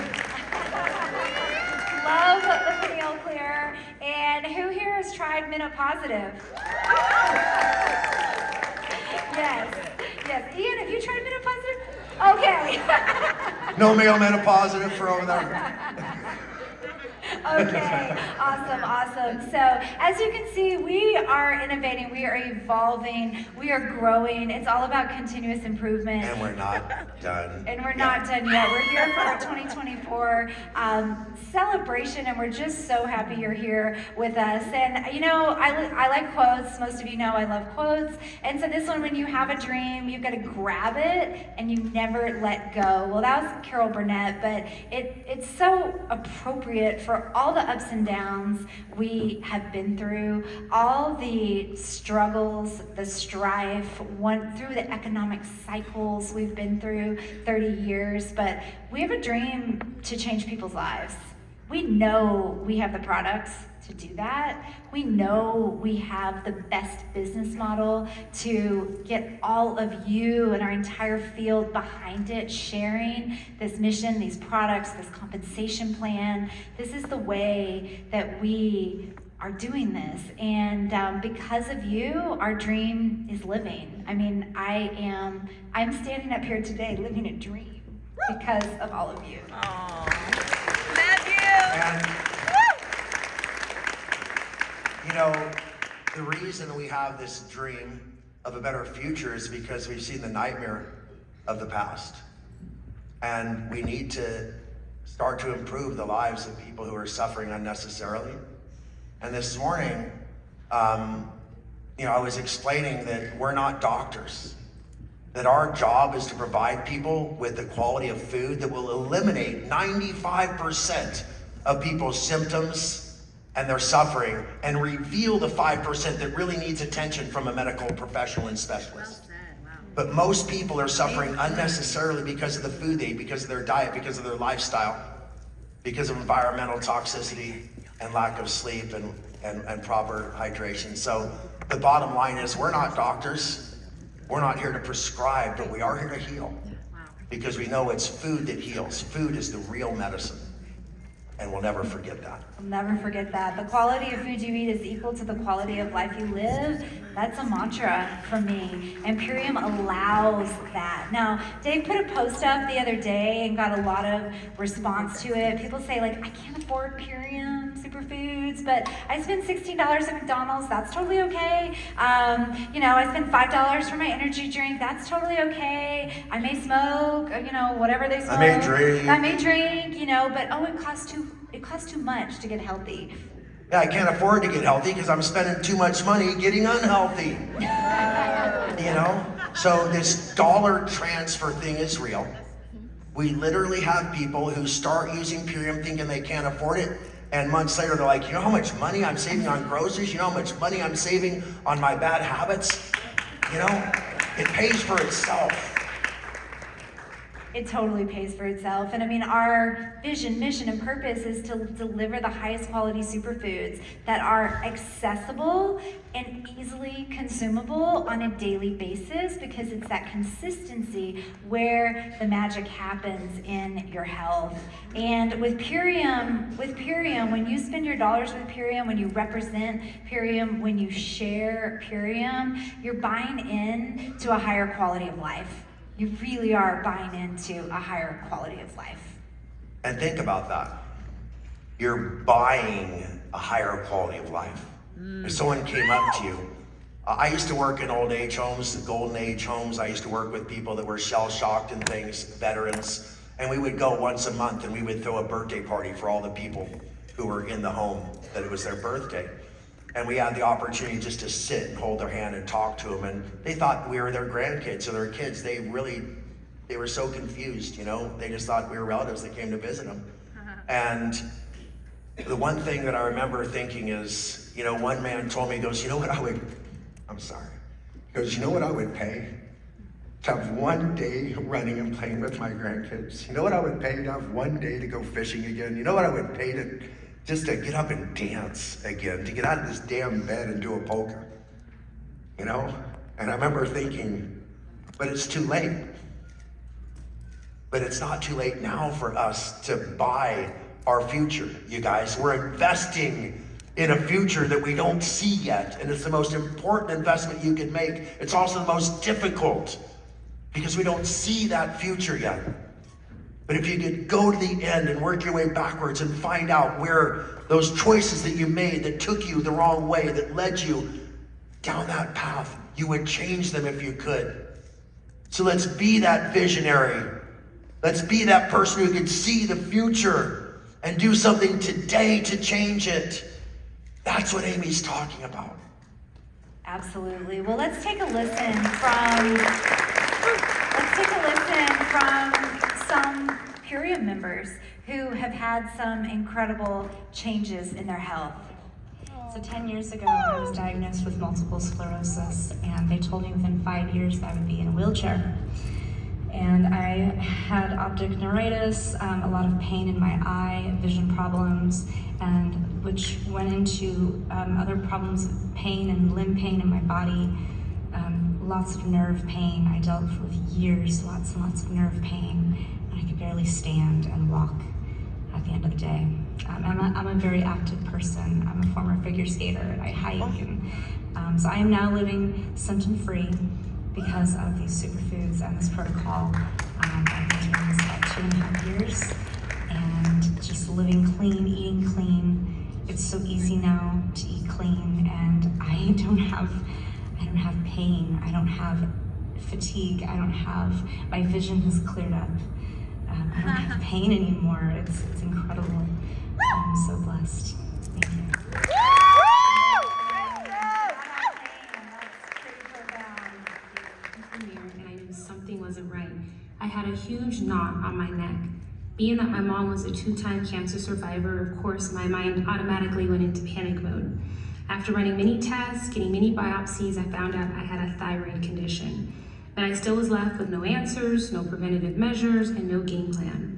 Love the Pineal Clear. And who here has tried Menopositive? Yes. Yes. Ian, have you tried Menopositive? Okay. No male menopositive for over there. Okay, awesome. So as you can see, we are innovating, we are evolving, we are growing. It's all about continuous improvement. And we're not done. And we're not done yet. We're here for our 2024 celebration, and we're just so happy you're here with us. And you know, I like quotes. Most of you know I love quotes. And so this one, when you have a dream, you've got to grab it and you never let go. Well, that was Carol Burnett, but it's so appropriate for all the ups and downs we have been through, all the struggles, the strife, through the economic cycles we've been through 30 years, but we have a dream to change people's lives. We know we have the products to do that. We know we have the best business model to get all of you and our entire field behind it, sharing this mission, these products, this compensation plan. This is the way that we are doing this. And because of you, our dream is living. I mean, I'm standing up here today living a dream because of all of you. Aww. Matthew! You know, the reason we have this dream of a better future is because we've seen the nightmare of the past. And we need to start to improve the lives of people who are suffering unnecessarily. And this morning, I was explaining that we're not doctors, that our job is to provide people with the quality of food that will eliminate 95% of people's symptoms and their suffering, and reveal the 5% that really needs attention from a medical professional and specialist. But most people are suffering unnecessarily because of the food they eat, because of their diet, because of their lifestyle, because of environmental toxicity and lack of sleep and proper hydration. So the bottom line is, we're not doctors. We're not here to prescribe, but we are here to heal. Because we know it's food that heals. Food is the real medicine. And we'll never forget that. I'll never forget that. The quality of food you eat is equal to the quality of life you live. That's a mantra for me. And Purium allows that. Now, Dave put a post up the other day and got a lot of response to it. People say, like, I can't afford Purium. So superfoods, but I spend $16 at McDonald's, that's totally okay. You know, I spend $5 for my energy drink, that's totally okay. I may smoke, you know, whatever they smoke. I may drink, you know, but oh, it costs too much to get healthy. Yeah, I can't afford to get healthy because I'm spending too much money getting unhealthy. You know? So this dollar transfer thing is real. We literally have people who start using Purium thinking they can't afford it, and months later they're like, you know how much money I'm saving on groceries? You know how much money I'm saving on my bad habits? You know, it pays for itself. It totally pays for itself. And I mean, our vision, mission, and purpose is to deliver the highest quality superfoods that are accessible and easily consumable on a daily basis, because it's that consistency where the magic happens in your health. And with Purium, when you spend your dollars with Purium, when you represent Purium, when you share Purium, you're buying in to a higher quality of life. You really are buying into a higher quality of life. And think about that. You're buying a higher quality of life. If someone came up to you, I used to work in old age homes, the golden age homes. I used to work with people that were shell-shocked and things, veterans. And we would go once a month and we would throw a birthday party for all the people who were in the home that it was their birthday. And we had the opportunity just to sit and hold their hand and talk to them. And they thought we were their grandkids or their kids. They were so confused, you know? They just thought we were relatives that came to visit them. And the one thing that I remember thinking is, you know, one man told me, he goes, you know what I would pay to have one day running and playing with my grandkids? You know what I would pay to have one day to go fishing again? You know what I would pay to just to get up and dance again, to get out of this damn bed and do a polka, you know? And I remember thinking, but it's too late. But it's not too late now for us to buy our future, you guys. We're investing in a future that we don't see yet, and it's the most important investment you can make. It's also the most difficult because we don't see that future yet. But if you could go to the end and work your way backwards and find out where those choices that you made that took you the wrong way, that led you down that path, you would change them if you could. So let's be that visionary. Let's be that person who can see the future and do something today to change it. That's what Amy's talking about. Absolutely. Well, let's take a listen from some Purium members who have had some incredible changes in their health. So 10 years ago, I was diagnosed with multiple sclerosis, and they told me within 5 years that I would be in a wheelchair. And I had optic neuritis, a lot of pain in my eye, vision problems, and which went into other problems of pain and limb pain in my body, lots of nerve pain. I dealt with years, lots and lots of nerve pain. I could barely stand and walk at the end of the day. I'm a very active person. I'm a former figure skater, and I hike, and so I am now living symptom-free because of these superfoods and this protocol. I've been doing this about 2.5 years, and just living clean, eating clean. It's so easy now to eat clean, and I don't have pain. I don't have fatigue. My vision has cleared up. I don't have pain anymore. It's incredible. I'm so blessed. Thank you. And I knew something wasn't right. I had a huge knot on my neck. Being that my mom was a 2-time cancer survivor, of course, my mind automatically went into panic mode. After running many tests, getting many biopsies, I found out I had a thyroid condition. But I still was left with no answers, no preventative measures, and no game plan.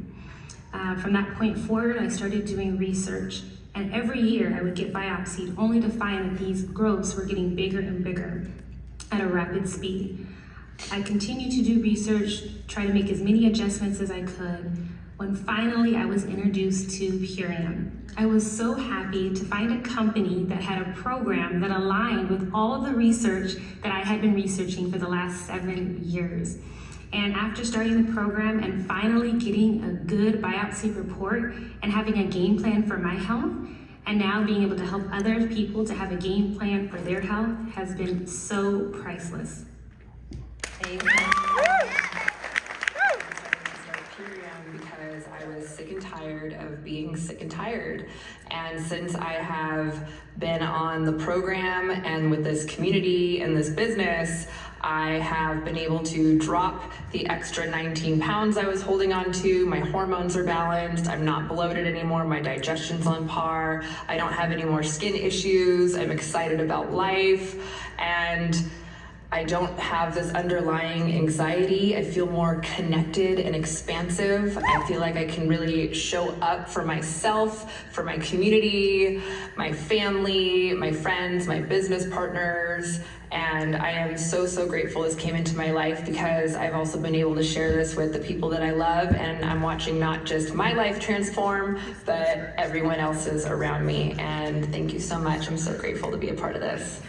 From that point forward, I started doing research, and every year I would get biopsied only to find that these growths were getting bigger and bigger at a rapid speed. I continued to do research, try to make as many adjustments as I could, when finally I was introduced to Purium. I was so happy to find a company that had a program that aligned with all of the research that I had been researching for the last 7 years. And after starting the program and finally getting a good biopsy report and having a game plan for my health, And now being able to help other people to have a game plan for their health has been so priceless. Purium because I was sick and tired of being sick and tired. And since I have been on the program and with this community and this business, I have been able to drop the extra 19 pounds I was holding on to. My hormones are balanced. I'm not bloated anymore. My digestion's on par. I don't have any more skin issues. I'm excited about life. And I don't have this underlying anxiety. I feel more connected and expansive. I feel like I can really show up for myself, for my community, my family, my friends, my business partners. And I am so, so grateful this came into my life because I've also been able to share this with the people that I love. And I'm watching not just my life transform, but everyone else's around me. And thank you so much. I'm so grateful to be a part of this.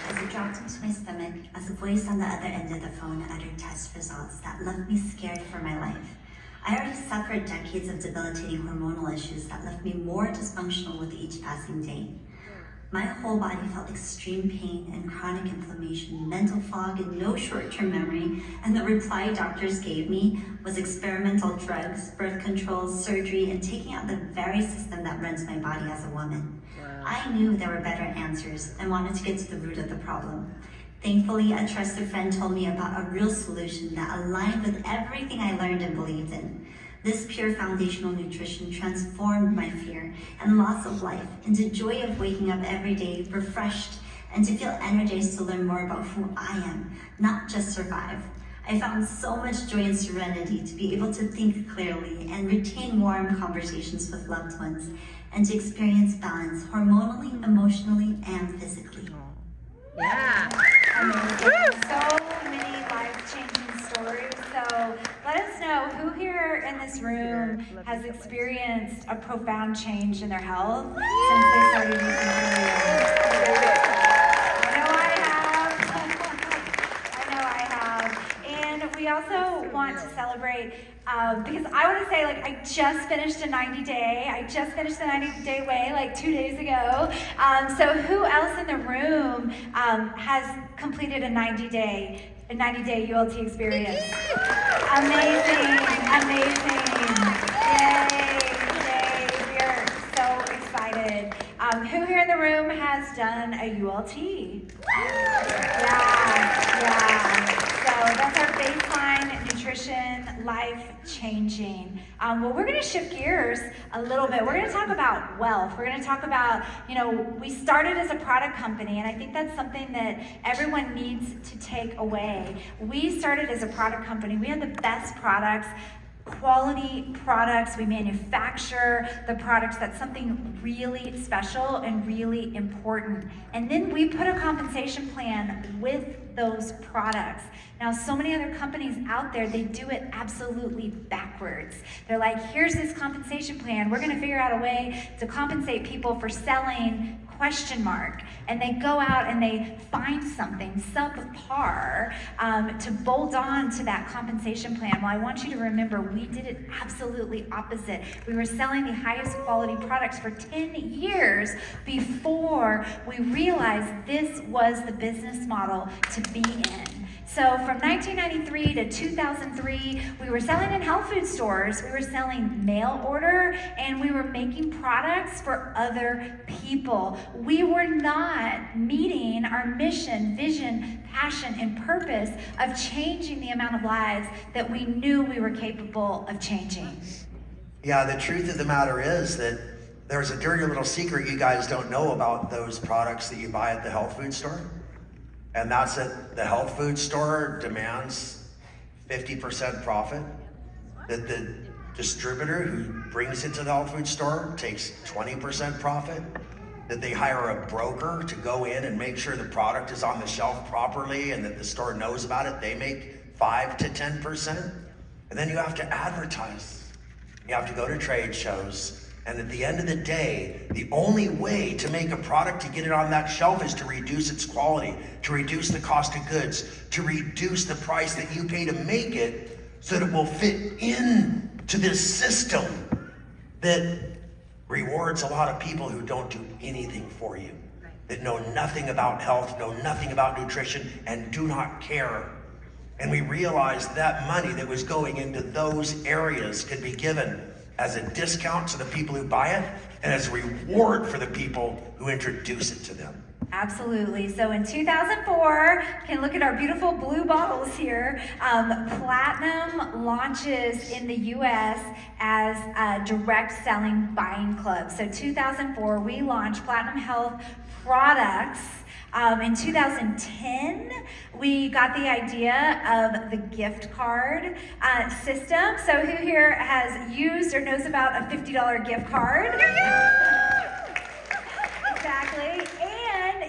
As it dropped into my stomach, as a voice on the other end of the phone uttered test results that left me scared for my life. I already suffered decades of debilitating hormonal issues that left me more dysfunctional with each passing day. My whole body felt extreme pain and chronic inflammation, mental fog, and no short-term memory, and the reply doctors gave me was experimental drugs, birth control, surgery, and taking out the very system that runs my body as a woman. I knew there were better answers and wanted to get to the root of the problem. Thankfully, a trusted friend told me about a real solution that aligned with everything I learned and believed in. This pure foundational nutrition transformed my fear and loss of life into joy of waking up every day refreshed and to feel energized to learn more about who I am, not just survive. I found so much joy and serenity to be able to think clearly and retain warm conversations with loved ones and to experience balance hormonally, emotionally, and physically. Yeah. Amazing. So many life-changing stories. So let us know who here in this room has experienced a profound change in their health since they started using Purium. I know I have. And we also want to celebrate because I want to say, like, I just finished the 90-day way, like 2 days ago. So who else in the room has completed a 90-day ULT experience? Amazing. Yay. We are so excited. Who here in the room has done a ULT? Yeah. So that's our baseline nutrition, life-changing. Well, we're going to shift gears a little bit. We're going to talk about wealth. We're going to talk about, we started as a product company, and I think that's something that everyone needs to take away. We started as a product company. We had the best products, quality products. We manufacture the products. That's something really special and really important. And then we put a compensation plan with those products. Now, so many other companies out there, they do it absolutely backwards. They're like, here's this compensation plan. We're going to figure out a way to compensate people for selling ? And they go out and they find something subpar to bolt on to that compensation plan. Well, I want you to remember, we did it absolutely opposite. We were selling the highest quality products for 10 years before we realized this was the business model to be in. So from 1993 to 2003, we were selling in health food stores, we were selling mail order, and we were making products for other people. We were not meeting our mission, vision, passion, and purpose of changing the amount of lives that we knew we were capable of changing. Yeah, the truth of the matter is that there's a dirty little secret you guys don't know about those products that you buy at the health food store. And that's that the health food store demands 50% profit, that the distributor who brings it to the health food store takes 20% profit, that they hire a broker to go in and make sure the product is on the shelf properly and that the store knows about it, they make 5 to 10%. And then you have to advertise. You have to go to trade shows. And at the end of the day, the only way to make a product to get it on that shelf is to reduce its quality, to reduce the cost of goods, to reduce the price that you pay to make it so that it will fit in to this system that rewards a lot of people who don't do anything for you, that know nothing about health, know nothing about nutrition, and do not care. And we realized that money that was going into those areas could be given as a discount to the people who buy it and as a reward for the people who introduce it to them. Absolutely. So in 2004, you can look at our beautiful blue bottles here. Platinum launches in the U.S. as a direct selling buying club. So 2004, we launched Platinum Health products. In 2010, we got the idea of the gift card system. So who here has used or knows about a $50 gift card? Exactly.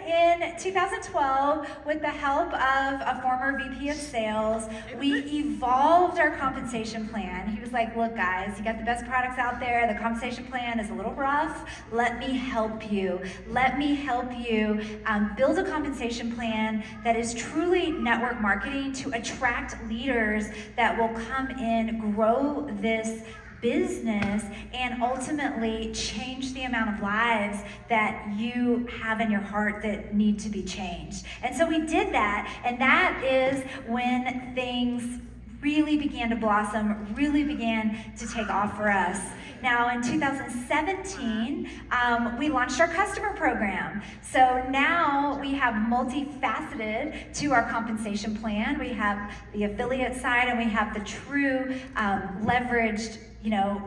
And in 2012, with the help of a former VP of sales, we evolved our compensation plan. He was like, look guys, you got the best products out there. The compensation plan is a little rough. Let me help you. Let me help you build a compensation plan that is truly network marketing to attract leaders that will come in, grow this business, and ultimately change the amount of lives that you have in your heart that need to be changed. And so we did that, and that is when things really began to blossom, really began to take off for us. Now in 2017, we launched our customer program. So now we have multifaceted to our compensation plan. We have the affiliate side and we have the true leveraged,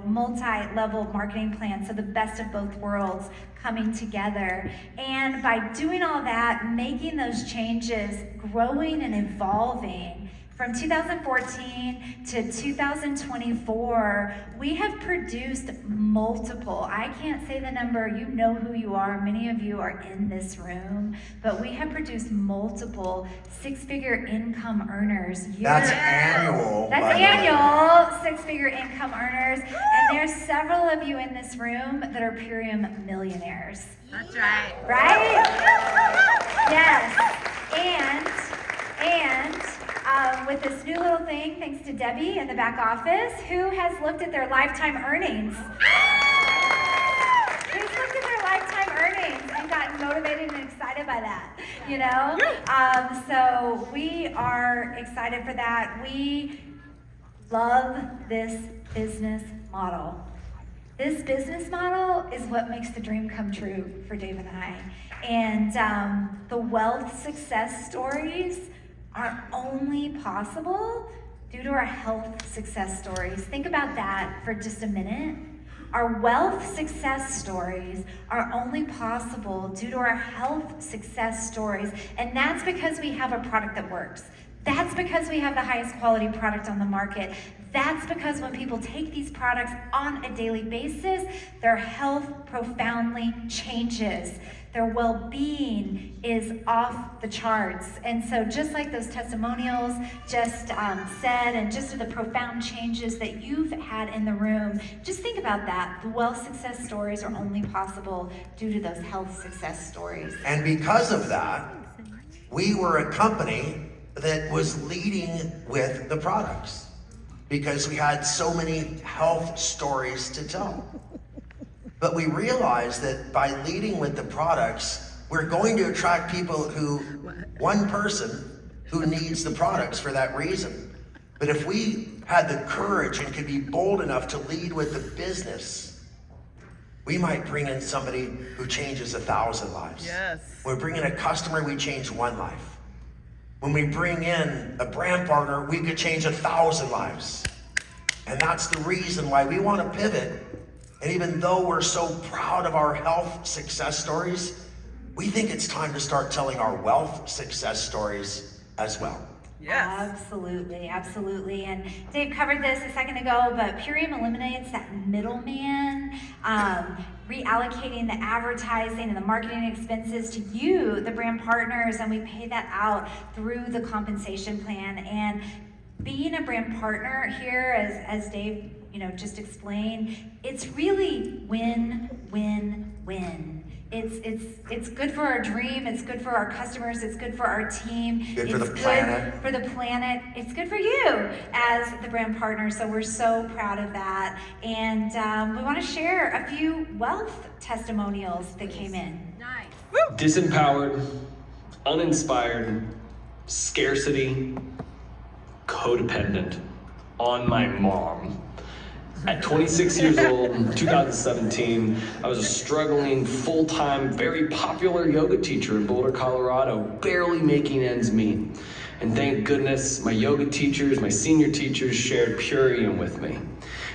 multi-level marketing plan. So the best of both worlds coming together. And by doing all that, making those changes, growing and evolving, from 2014 to 2024, we have produced multiple, I can't say the number, you know who you are, many of you are in this room, but we have produced multiple six-figure income earners. That's annual. That's annual six-figure income earners, and there's several of you in this room that are Purium millionaires. That's right. Right? Yes. And with this new little thing, thanks to Debbie in the back office, who has looked at their lifetime earnings? Who's looked at their lifetime earnings and gotten motivated and excited by that, So we are excited for that. We love this business model. This business model is what makes the dream come true for Dave and I. And the wealth success stories are only possible due to our health success stories. Think about that for just a minute. Our wealth success stories are only possible due to our health success stories, and that's because we have a product that works. That's because we have the highest quality product on the market. That's because when people take these products on a daily basis, their health profoundly changes. Their well-being is off the charts. And so just like those testimonials just said, and just the profound changes that you've had in the room, just think about that. The wealth success stories are only possible due to those health success stories. And because of that, we were a company that was leading with the products because we had so many health stories to tell. But we realized that by leading with the products, we're going to attract people one person who needs the products for that reason. But if we had the courage and could be bold enough to lead with the business, we might bring in somebody who changes 1,000 lives. Yes. When we bring in a customer, we change one life. When we bring in a brand partner, we could change 1,000 lives. And that's the reason why we want to pivot. And even though we're so proud of our health success stories, we think it's time to start telling our wealth success stories as well. Yes. Absolutely, absolutely. And Dave covered this a second ago, but Purium eliminates that middleman, reallocating the advertising and the marketing expenses to you, the brand partners, and we pay that out through the compensation plan. And being a brand partner here, as Dave just explained, it's really win, win, win. It's good for our dream. It's good for our customers. It's good for our team. Good for it's the planet. Good for the planet. It's good for you as the brand partner. So we're so proud of that. And we want to share a few wealth testimonials that came in. Nice. Disempowered, uninspired, scarcity, codependent on my mom. At 26 years old in 2017, I was a struggling, full-time, very popular yoga teacher in Boulder, Colorado, barely making ends meet. And thank goodness my yoga teachers, my senior teachers shared Purium with me.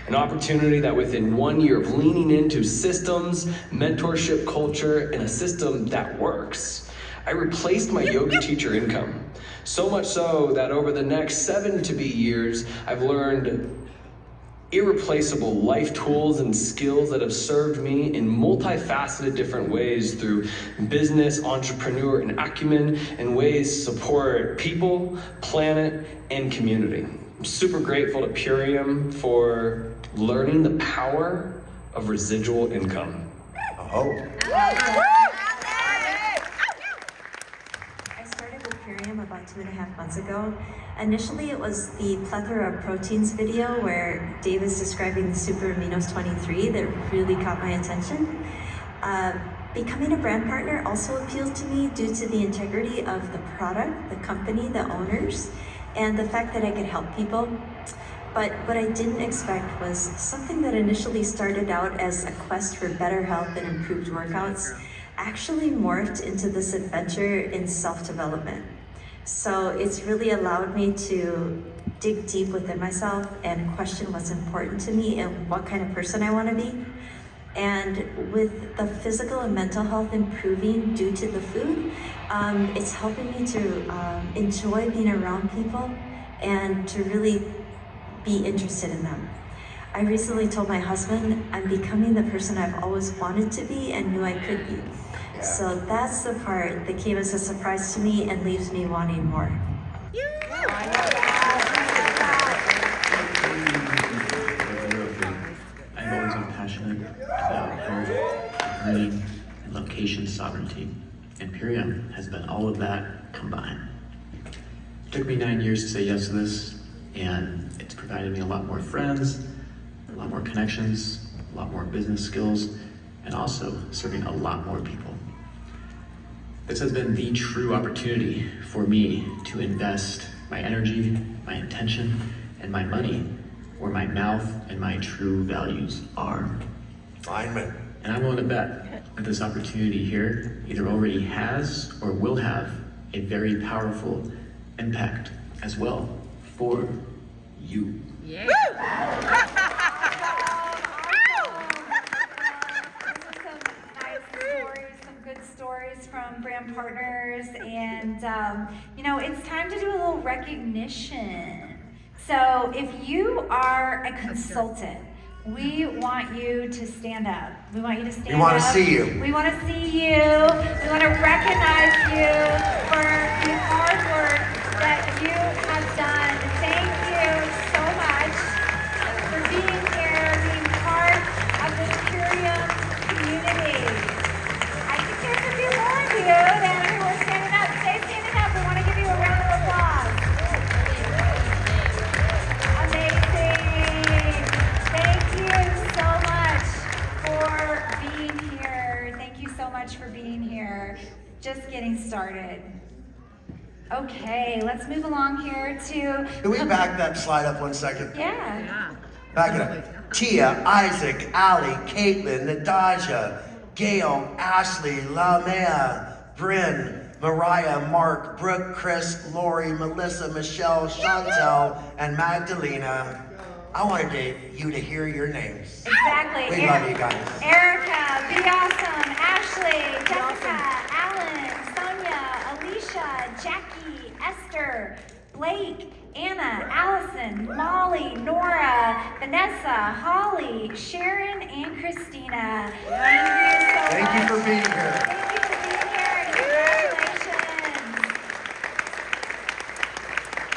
An opportunity that within 1 year of leaning into systems, mentorship culture, and a system that works, I replaced my yoga teacher income. So much so that over the next 7 to be years, I've learned irreplaceable life tools and skills that have served me in multifaceted different ways through business, entrepreneur, and acumen, and ways to support people, planet, and community. I'm super grateful to Purium for learning the power of residual income. Oh. I started with Purium about 2.5 months ago. Initially, it was the plethora of proteins video where Dave is describing the super aminos 23 that really caught my attention. Becoming a brand partner also appealed to me due to the integrity of the product, the company, the owners, and the fact that I could help people. But what I didn't expect was something that initially started out as a quest for better health and improved workouts actually morphed into this adventure in self-development. So it's really allowed me to dig deep within myself and question what's important to me and what kind of person I want to be. And with the physical and mental health improving due to the food, it's helping me to enjoy being around people and to really be interested in them. I recently told my husband I'm becoming the person I've always wanted to be and knew I could be. So that's the part that came as a surprise to me and leaves me wanting more. I've always been passionate about health, learning, and location sovereignty, and Purium has been all of that combined. It took me 9 years to say yes to this, and it's provided me a lot more friends, a lot more connections, a lot more business skills, and also serving a lot more people. This has been the true opportunity for me to invest my energy, my intention, and my money where my mouth and my true values are. Alignment. And I'm willing to bet that this opportunity here either already has or will have a very powerful impact as well for you. Yeah. Stories from brand partners, and it's time to do a little recognition. So if you are a consultant, we want you to stand up. We want you to stand up. We want to see you. We want to see you. We want to recognize you for the hard work that you have done. Thank you so much for being here, being part of this Purium community. There's a few more of you that who are standing up. Stay standing up. We want to give you a round of applause. Amazing. Thank you so much for being here. Thank you so much for being here. Just getting started. Okay, let's move along here to... Can we back that slide up 1 second? Yeah. Back it up. Tia, Isaac, Allie, Caitlin, Nadaja, Gail, Ashley, Lamea, Bryn, Mariah, Mark, Brooke, Chris, Lori, Melissa, Michelle, Chantel, and Magdalena. I wanted you to hear your names. Exactly. We love you guys. Erica, Be Awesome, Ashley, Jessica, Alan, Sonia, Alicia, Jackie, Esther, Blake, Anna, Allison, Molly, Nora, Vanessa, Holly, Sharon, and Christina. Thank you so much. Thank you for being here. Thank you for being here. Congratulations.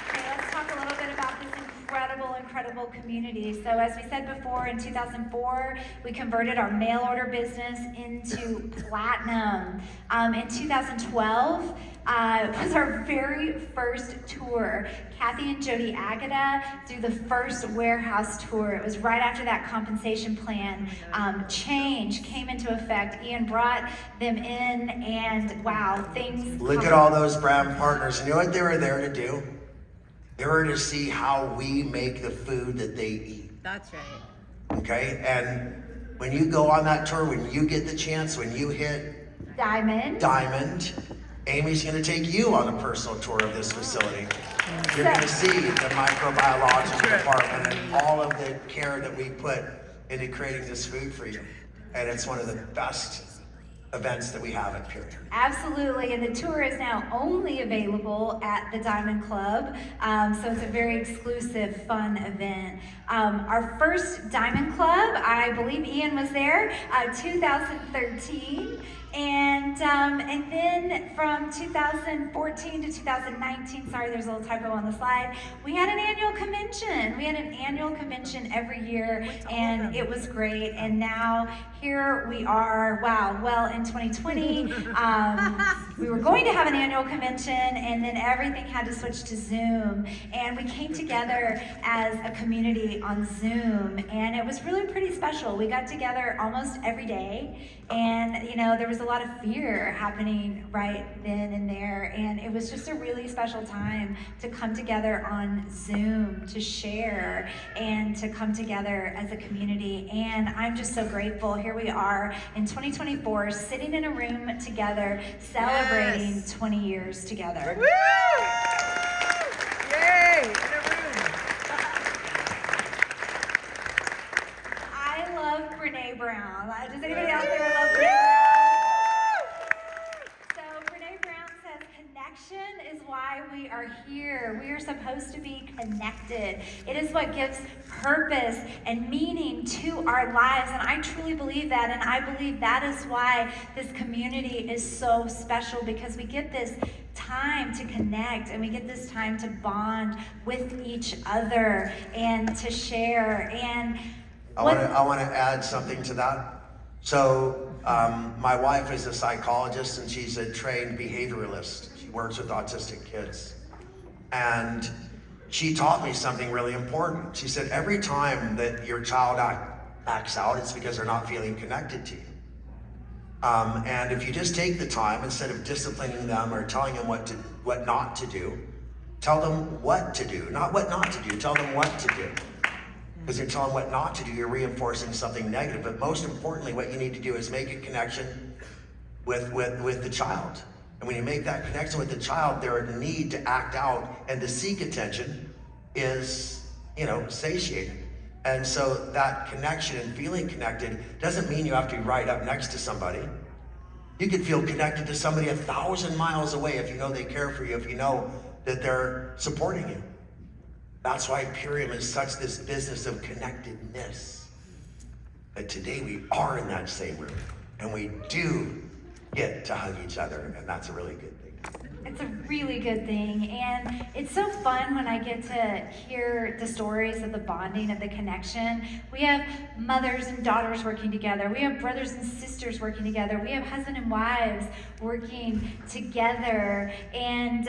Okay, let's talk a little bit about this incredible community. So as we said before, in 2004, we converted our mail order business into platinum. In 2012, was our very first tour. Kathy and Jody Agata threw the first warehouse tour. It was right after that compensation plan change came into effect. Ian brought them in, and wow, things. Look at all those brand partners. And you know what they were there to do? They were to see how we make the food that they eat. That's right. Okay? And when you go on that tour, when you get the chance, when you hit Diamond, Amy's going to take you on a personal tour of this facility. You're going to see the microbiological department and all of the care that we put into creating this food for you. And it's one of the best events that we have at Purium. Absolutely, and the tour is now only available at the Diamond Club, so it's a very exclusive, fun event. Our first Diamond Club, I believe Ian was there, 2013. And then from 2014 to 2019, sorry, there's a little typo on the slide, we had an annual convention. We had an annual convention every year, and it was great. And now here we are, wow, well, in 2020, we were going to have an annual convention, and then everything had to switch to Zoom. And we came together as a community on Zoom, and it was really pretty special. We got together almost every day, and you know, there was a lot of fear happening right then and there, and it was just a really special time to come together on Zoom, to share, and to come together as a community. And I'm just so grateful. Here we are in 2024, sitting in a room together, celebrating 20 years together. Woo! Yay! In a room. I love Brene Brown. Does anybody out there love Brene Brown? So Brene Brown says connection is why we are here. We are supposed to be connected. It is what gives purpose and meaning to our lives, and I truly believe that, and I believe that is why this community is so special, because we get this time to connect, and we get this time to bond with each other and to share. And I want to add something to that. So my wife is a psychologist, and she's a trained behavioralist. She works with autistic kids. And she taught me something really important. She said, every time that your child acts out, it's because they're not feeling connected to you. And if you just take the time, instead of disciplining them or telling them what not to do, tell them what to do, not what not to do, tell them what to do. Because you're telling them what not to do, you're reinforcing something negative. But most importantly, what you need to do is make a connection with the child. And when you make that connection with the child, their need to act out and to seek attention is, satiated. And so that connection and feeling connected doesn't mean you have to be right up next to somebody. You could feel connected to somebody 1,000 miles away if you know they care for you, if you know that they're supporting you. That's why Purium is such this business of connectedness. That today we are in that same room, and we do get to hug each other, and that's a really good thing. It's a really good thing, and it's so fun when I get to hear the stories of the bonding, of the connection. We have mothers and daughters working together. We have brothers and sisters working together. We have husband and wives working together, and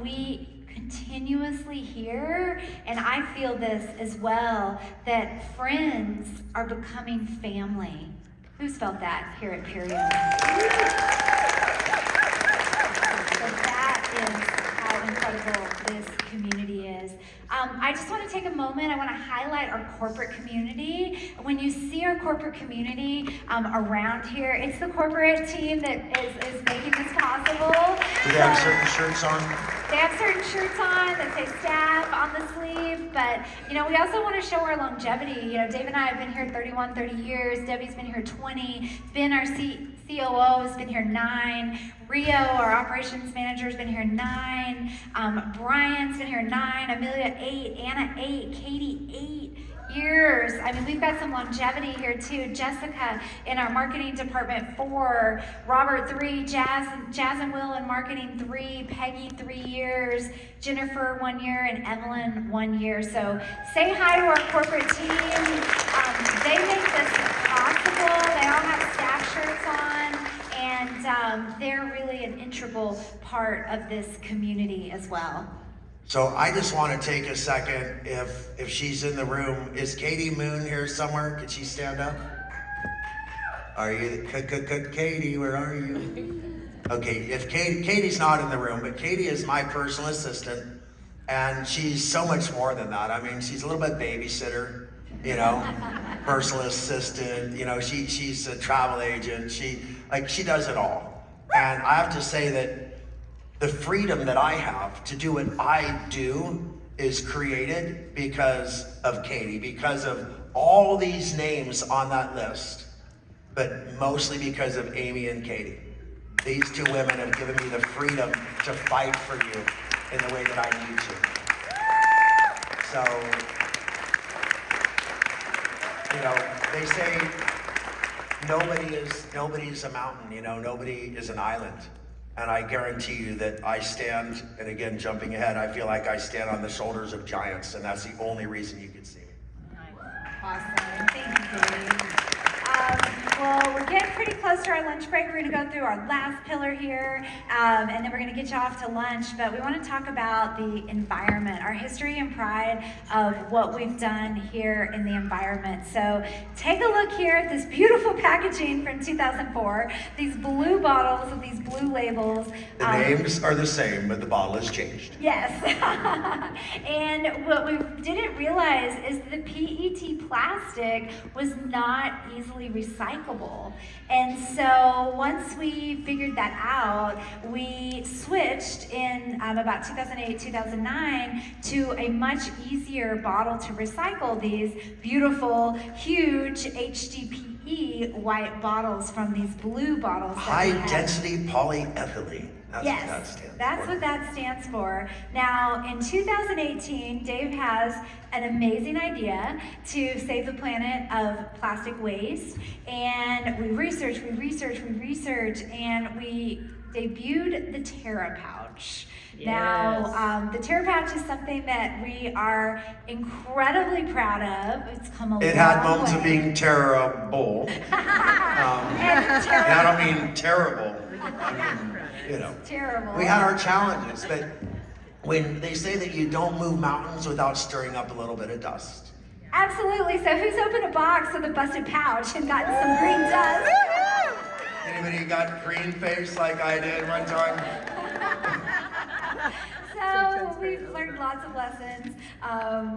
we continuously hear, and I feel this as well, that friends are becoming family. Who's felt that here at Purium? How incredible this community is. I just want to take a moment. I want to highlight our corporate community. When you see our corporate community around here, it's the corporate team that is making this possible. Do they have certain shirts on? They have certain shirts on that say staff on the sleeve, but we also want to show our longevity. Dave and I have been here 30 years. Debbie's been here 20. Ben, our COO, has been here 9. Rio, our operations manager, has been here 9. Brian's been here 9. Amelia, 8. Anna, 8. Katie, 8. years. I mean, we've got some longevity here too. Jessica in our marketing department, 4. Robert, 3. Jazz and Will in marketing, 3. Peggy, 3 years. Jennifer, 1 year. And Evelyn, 1 year. So say hi to our corporate team. They make this possible. They all have staff shirts on, and they're really an integral part of this community as well. So I just want to take a second, if she's in the room. Is Katie Moon here somewhere? Could she stand up? Are you, Katie, where are you? Okay, if Katie's not in the room, but Katie is my personal assistant, and she's so much more than that. I mean, she's a little bit babysitter, you know, personal assistant, you know, she's a travel agent, she does it all. And I have to say that the freedom that I have to do what I do is created because of Katie, because of all these names on that list, but mostly because of Amy and Katie. These 2 women have given me the freedom to fight for you in the way that I need to. So, you know, they say nobody's a mountain, you know, nobody is an island. And I guarantee you that I stand, and again, jumping ahead, I feel like I stand on the shoulders of giants, and that's the only reason you can see me. Awesome. Thank you, Katie. Well, we're getting pretty close to our lunch break. We're going to go through our last pillar here, and then we're going to get you off to lunch. But we want to talk about the environment, our history and pride of what we've done here in the environment. So take a look here at this beautiful packaging from 2004. These blue bottles with these blue labels. The names are the same, but the bottle has changed. Yes. And what we didn't realize is the PET plastic was not easily recyclable. And so once we figured that out, we switched in about 2008, 2009 to a much easier bottle to recycle these beautiful, huge HDPE white bottles from these blue bottles. High density polyethylene. That's what that stands for. Now, in 2018, Dave has an amazing idea to save the planet of plastic waste. And we researched, and we debuted the Terra Pouch. Yes. Now, the Terra Pouch is something that we are incredibly proud of. It's come a long way. It had moments of being terrible. And I don't mean terrible. I mean, you know, terrible. We had our challenges, but when they say that you don't move mountains without stirring up a little bit of dust. Absolutely. So who's opened a box with a busted pouch and gotten some green dust? Anybody got green face like I did one time? So we've learned lots of lessons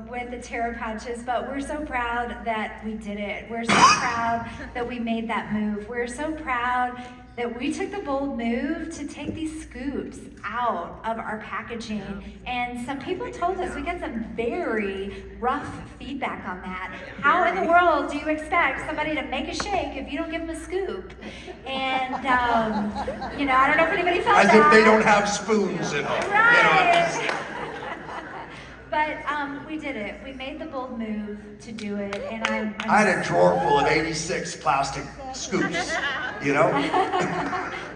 with the Terra Pouches, but we're so proud that we did it. We're so proud that we made that move. We're so proud that we took the bold move to take these scoops out of our packaging. And some people told us, we got some very rough feedback on that. How in the world do you expect somebody to make a shake if you don't give them a scoop? And, you know, I don't know if anybody felt that. As if they don't have spoons at home. Right. You know, but we did it. We made the bold move to do it, and I had a drawer full of 86 plastic scoops, you know?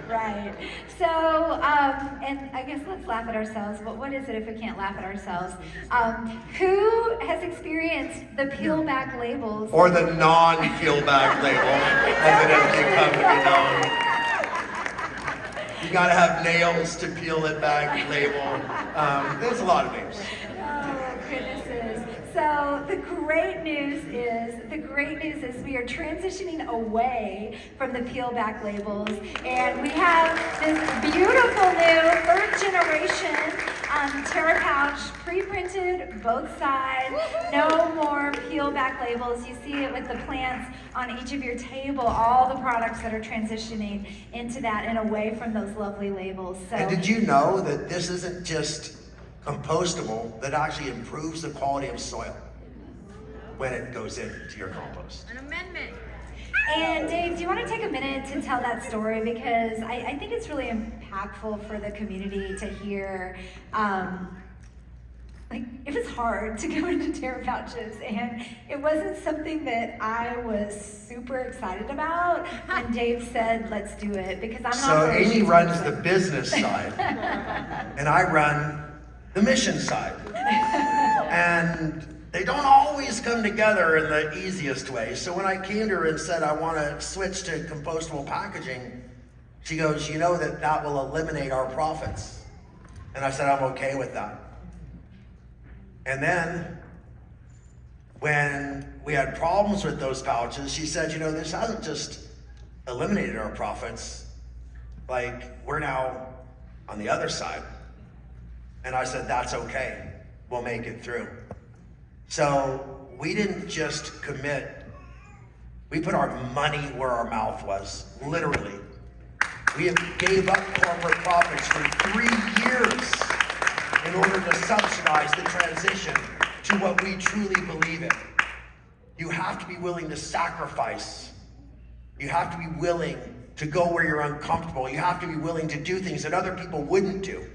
Right. So, and I guess let's laugh at ourselves, but what is it if we can't laugh at ourselves? Who has experienced the peel back labels? Or the non-peel back label, as it has become to be known. You gotta have nails to peel it back label. There's a lot of names. Oh, goodnesses. So the great news is we are transitioning away from the peel back labels, and we have this beautiful new 3rd generation Terra Pouch, pre-printed both sides, no more peel back labels. You see it with the plants on each of your table, all the products that are transitioning into that and away from those lovely labels. So, and did you know that this isn't just compostable, that actually improves the quality of soil when it goes into your compost? An amendment. And Dave, do you want to take a minute to tell that story? Because I think it's really impactful for the community to hear like, it was hard to go into terror pouches, and it wasn't something that I was super excited about when Dave said, let's do it, because I'm So not. Amy runs the business side, and I run the mission side. And they don't always come together in the easiest way. So when I came to her and said, I want to switch to compostable packaging, she goes, you know that will eliminate our profits. And I said, I'm okay with that. And then when we had problems with those pouches, she said, you know, this hasn't just eliminated our profits. Like, we're now on the other side. And I said, that's okay. We'll make it through. So we didn't just commit. We put our money where our mouth was, literally. We gave up corporate profits for 3 years in order to subsidize the transition to what we truly believe in. You have to be willing to sacrifice. You have to be willing to go where you're uncomfortable. You have to be willing to do things that other people wouldn't do.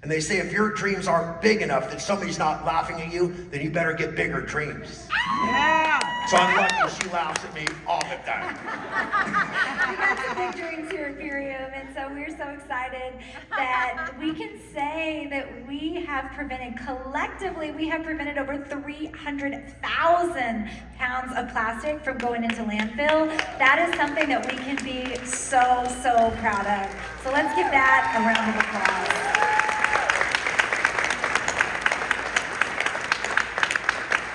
And they say if your dreams aren't big enough that somebody's not laughing at you, then you better get bigger dreams. Yeah. So I'm lucky she laughs at me all the time. We got some big dreams here at Purium, and so we're so excited that we can say that we have prevented, collectively, we have prevented over 300,000 pounds of plastic from going into landfill. That is something that we can be so, so proud of. So let's give that a round of applause.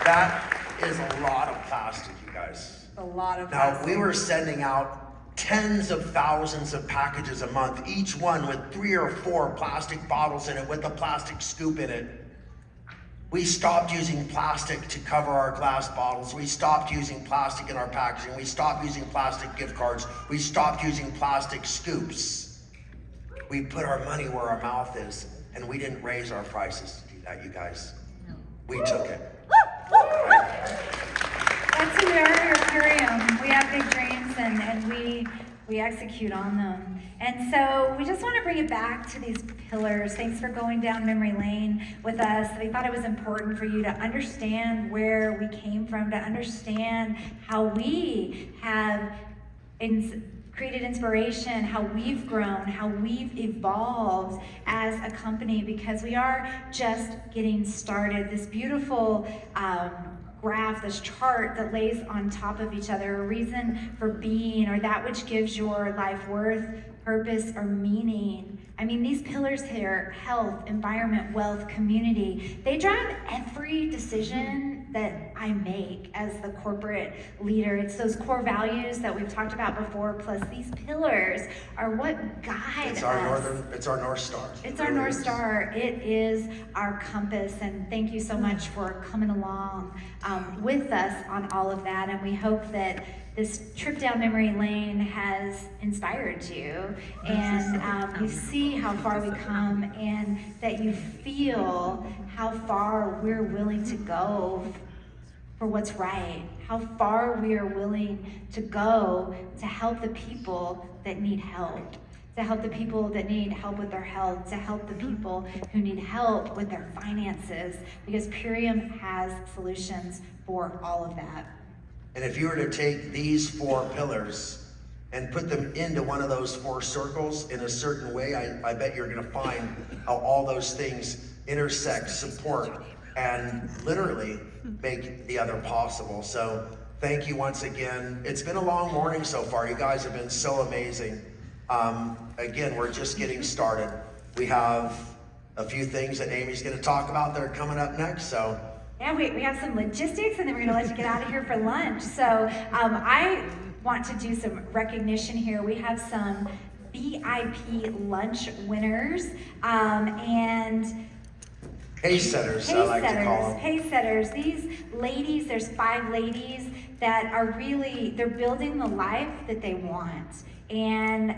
That is a lot of plastic, you guys. A lot of Now, plastic. we were sending out tens of thousands of packages a month, each one with 3 or 4 plastic bottles in it with a plastic scoop in it. We stopped using plastic to cover our glass bottles. We stopped using plastic in our packaging. We stopped using plastic gift cards. We stopped using plastic scoops. We put our money where our mouth is, and we didn't raise our prices to do that, you guys. We took it. That's who we are here at Purium. We have big dreams, and we execute on them. And so we just want to bring it back to these pillars. Thanks for going down memory lane with us. We thought it was important for you to understand where we came from, to understand how we have created inspiration, how we've grown, how we've evolved as a company, because we are just getting started. This beautiful graph, this chart that lays on top of each other, a reason for being, or that which gives your life worth, purpose, or meaning. I mean, these pillars here, health, environment, wealth, community, they drive every decision that I make as the corporate leader. It's those core values that we've talked about before, plus these pillars are what guide us. It's our North Star. It's our North Star. It is our compass. And thank you so much for coming along with us on all of that. And we hope that this trip down memory lane has inspired you, and you see how far we come, and that you feel how far we're willing to go for what's right, how far we are willing to go to help the people that need help, to help the people that need help with their health, to help the people who need help with their finances, because Purium has solutions for all of that. And if you were to take these 4 pillars and put them into one of those 4 circles in a certain way, I bet you're going to find how all those things intersect, support, and literally make the other possible. So thank you once again. It's been a long morning so far. You guys have been so amazing. Again, we're just getting started. We have a few things that Amy's going to talk about that are coming up next. So. Yeah, we have some logistics, and then we're going to let you get out of here for lunch. So I want to do some recognition here. We have some VIP lunch winners, and Pace setters, I like to call them. Pace setters. These ladies, there's 5 ladies that are really, they're building the life that they want. And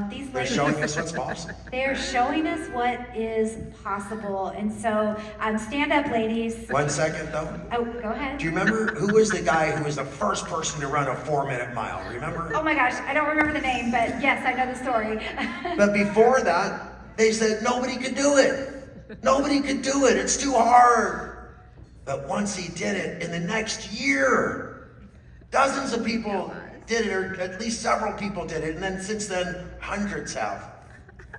these They're ladies, showing us what's possible. they're showing us what is possible. And so stand up, ladies. 1 second though. Oh, go ahead. Do you remember who was the guy who was the first person to run a 4-minute mile? Remember? Oh my gosh, I don't remember the name, but yes, I know the story. But before that, they said nobody could do it. Nobody could do it. It's too hard. But once he did it, in the next year, dozens of people did it, or at least several people did it. And then since then, hundreds have.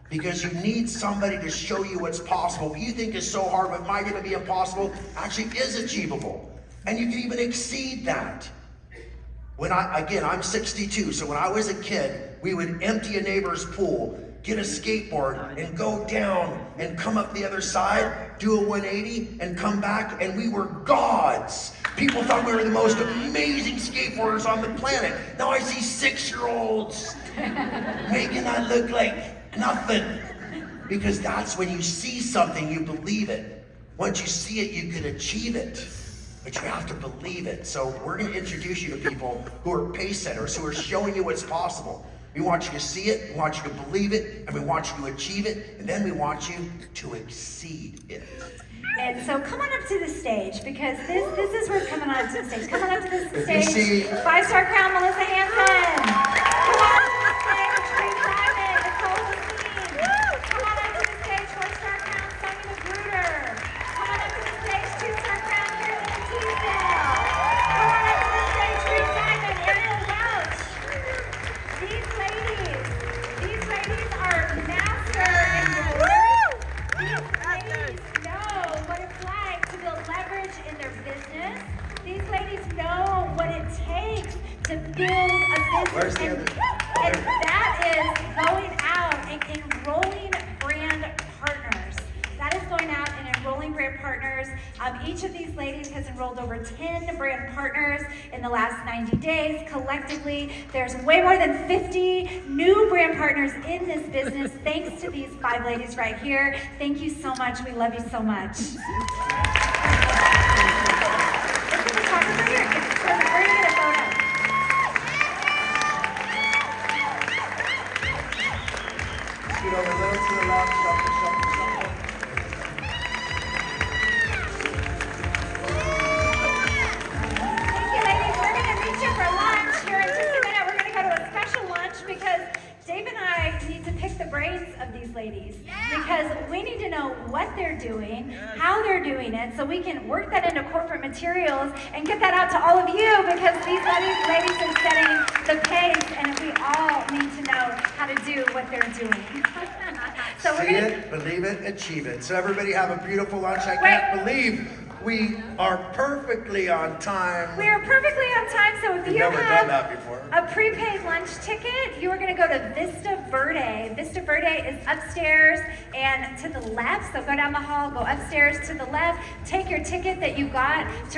Because you need somebody to show you what's possible. What you think is so hard, what might even be impossible, actually is achievable. And you can even exceed that. I'm 62, so when I was a kid, we would empty a neighbor's pool, get a skateboard, and go down and come up the other side, do a 180, and come back, and we were gods. People thought we were the most amazing skateboarders on the planet. Now I see 6-year-olds making that look like nothing. Because that's when you see something, you believe it. Once you see it, you can achieve it. But you have to believe it. So we're going to introduce you to people who are pace setters, who are showing you what's possible. We want you to see it, we want you to believe it, and we want you to achieve it, and then we want you to exceed it. And so come on up to the stage, because this is where coming on to the stage. Come on up to the stage. See, 5-star crown, Melissa Hansen. Come on up to the stage, Green Diamond, Nicole Hussein. Come on up to the stage, 4-star crown, Sonia Magruder. Come on up to the stage, 2-star crown, Carolyn Teasdale. Come on up to the stage, Green Diamond, Ariel Welch. These ladies are master in the work. These ladies know what it's like to build leverage in their business. These ladies know what it takes to build a business. And that is going out and enrolling brand partners. That is going out and enrolling brand partners. Each of these ladies has enrolled over 10 brand partners in the last 90 days. Collectively, there's way more than 50 new brand partners in this business, thanks to these 5 ladies right here. Thank you so much. We love you so much. Is the photographer here? We're gonna get a photo. Scoot over a little to the left, shuffle, shuffle, shuffle. Thank you, ladies. We're going to meet you for lunch here in just a minute. We're going to go to a special lunch because Dave and I need to pick the brains of these ladies. Because we need to know what they're doing, how they're doing it, so we can work that into corporate materials and get that out to all of you, because these ladies are setting the pace, and we all need to know how to do what they're doing. So we're See going it, believe it, achieve it. So everybody have a beautiful lunch. I can't believe we are perfectly on time. We are perfectly on time, so if We've you never done have that before. a prepaid lunch ticket, you are going to go to Vista Verde. Vista Verde is upstairs and to the left, so go down the hall, go upstairs to the left, take your ticket that you got to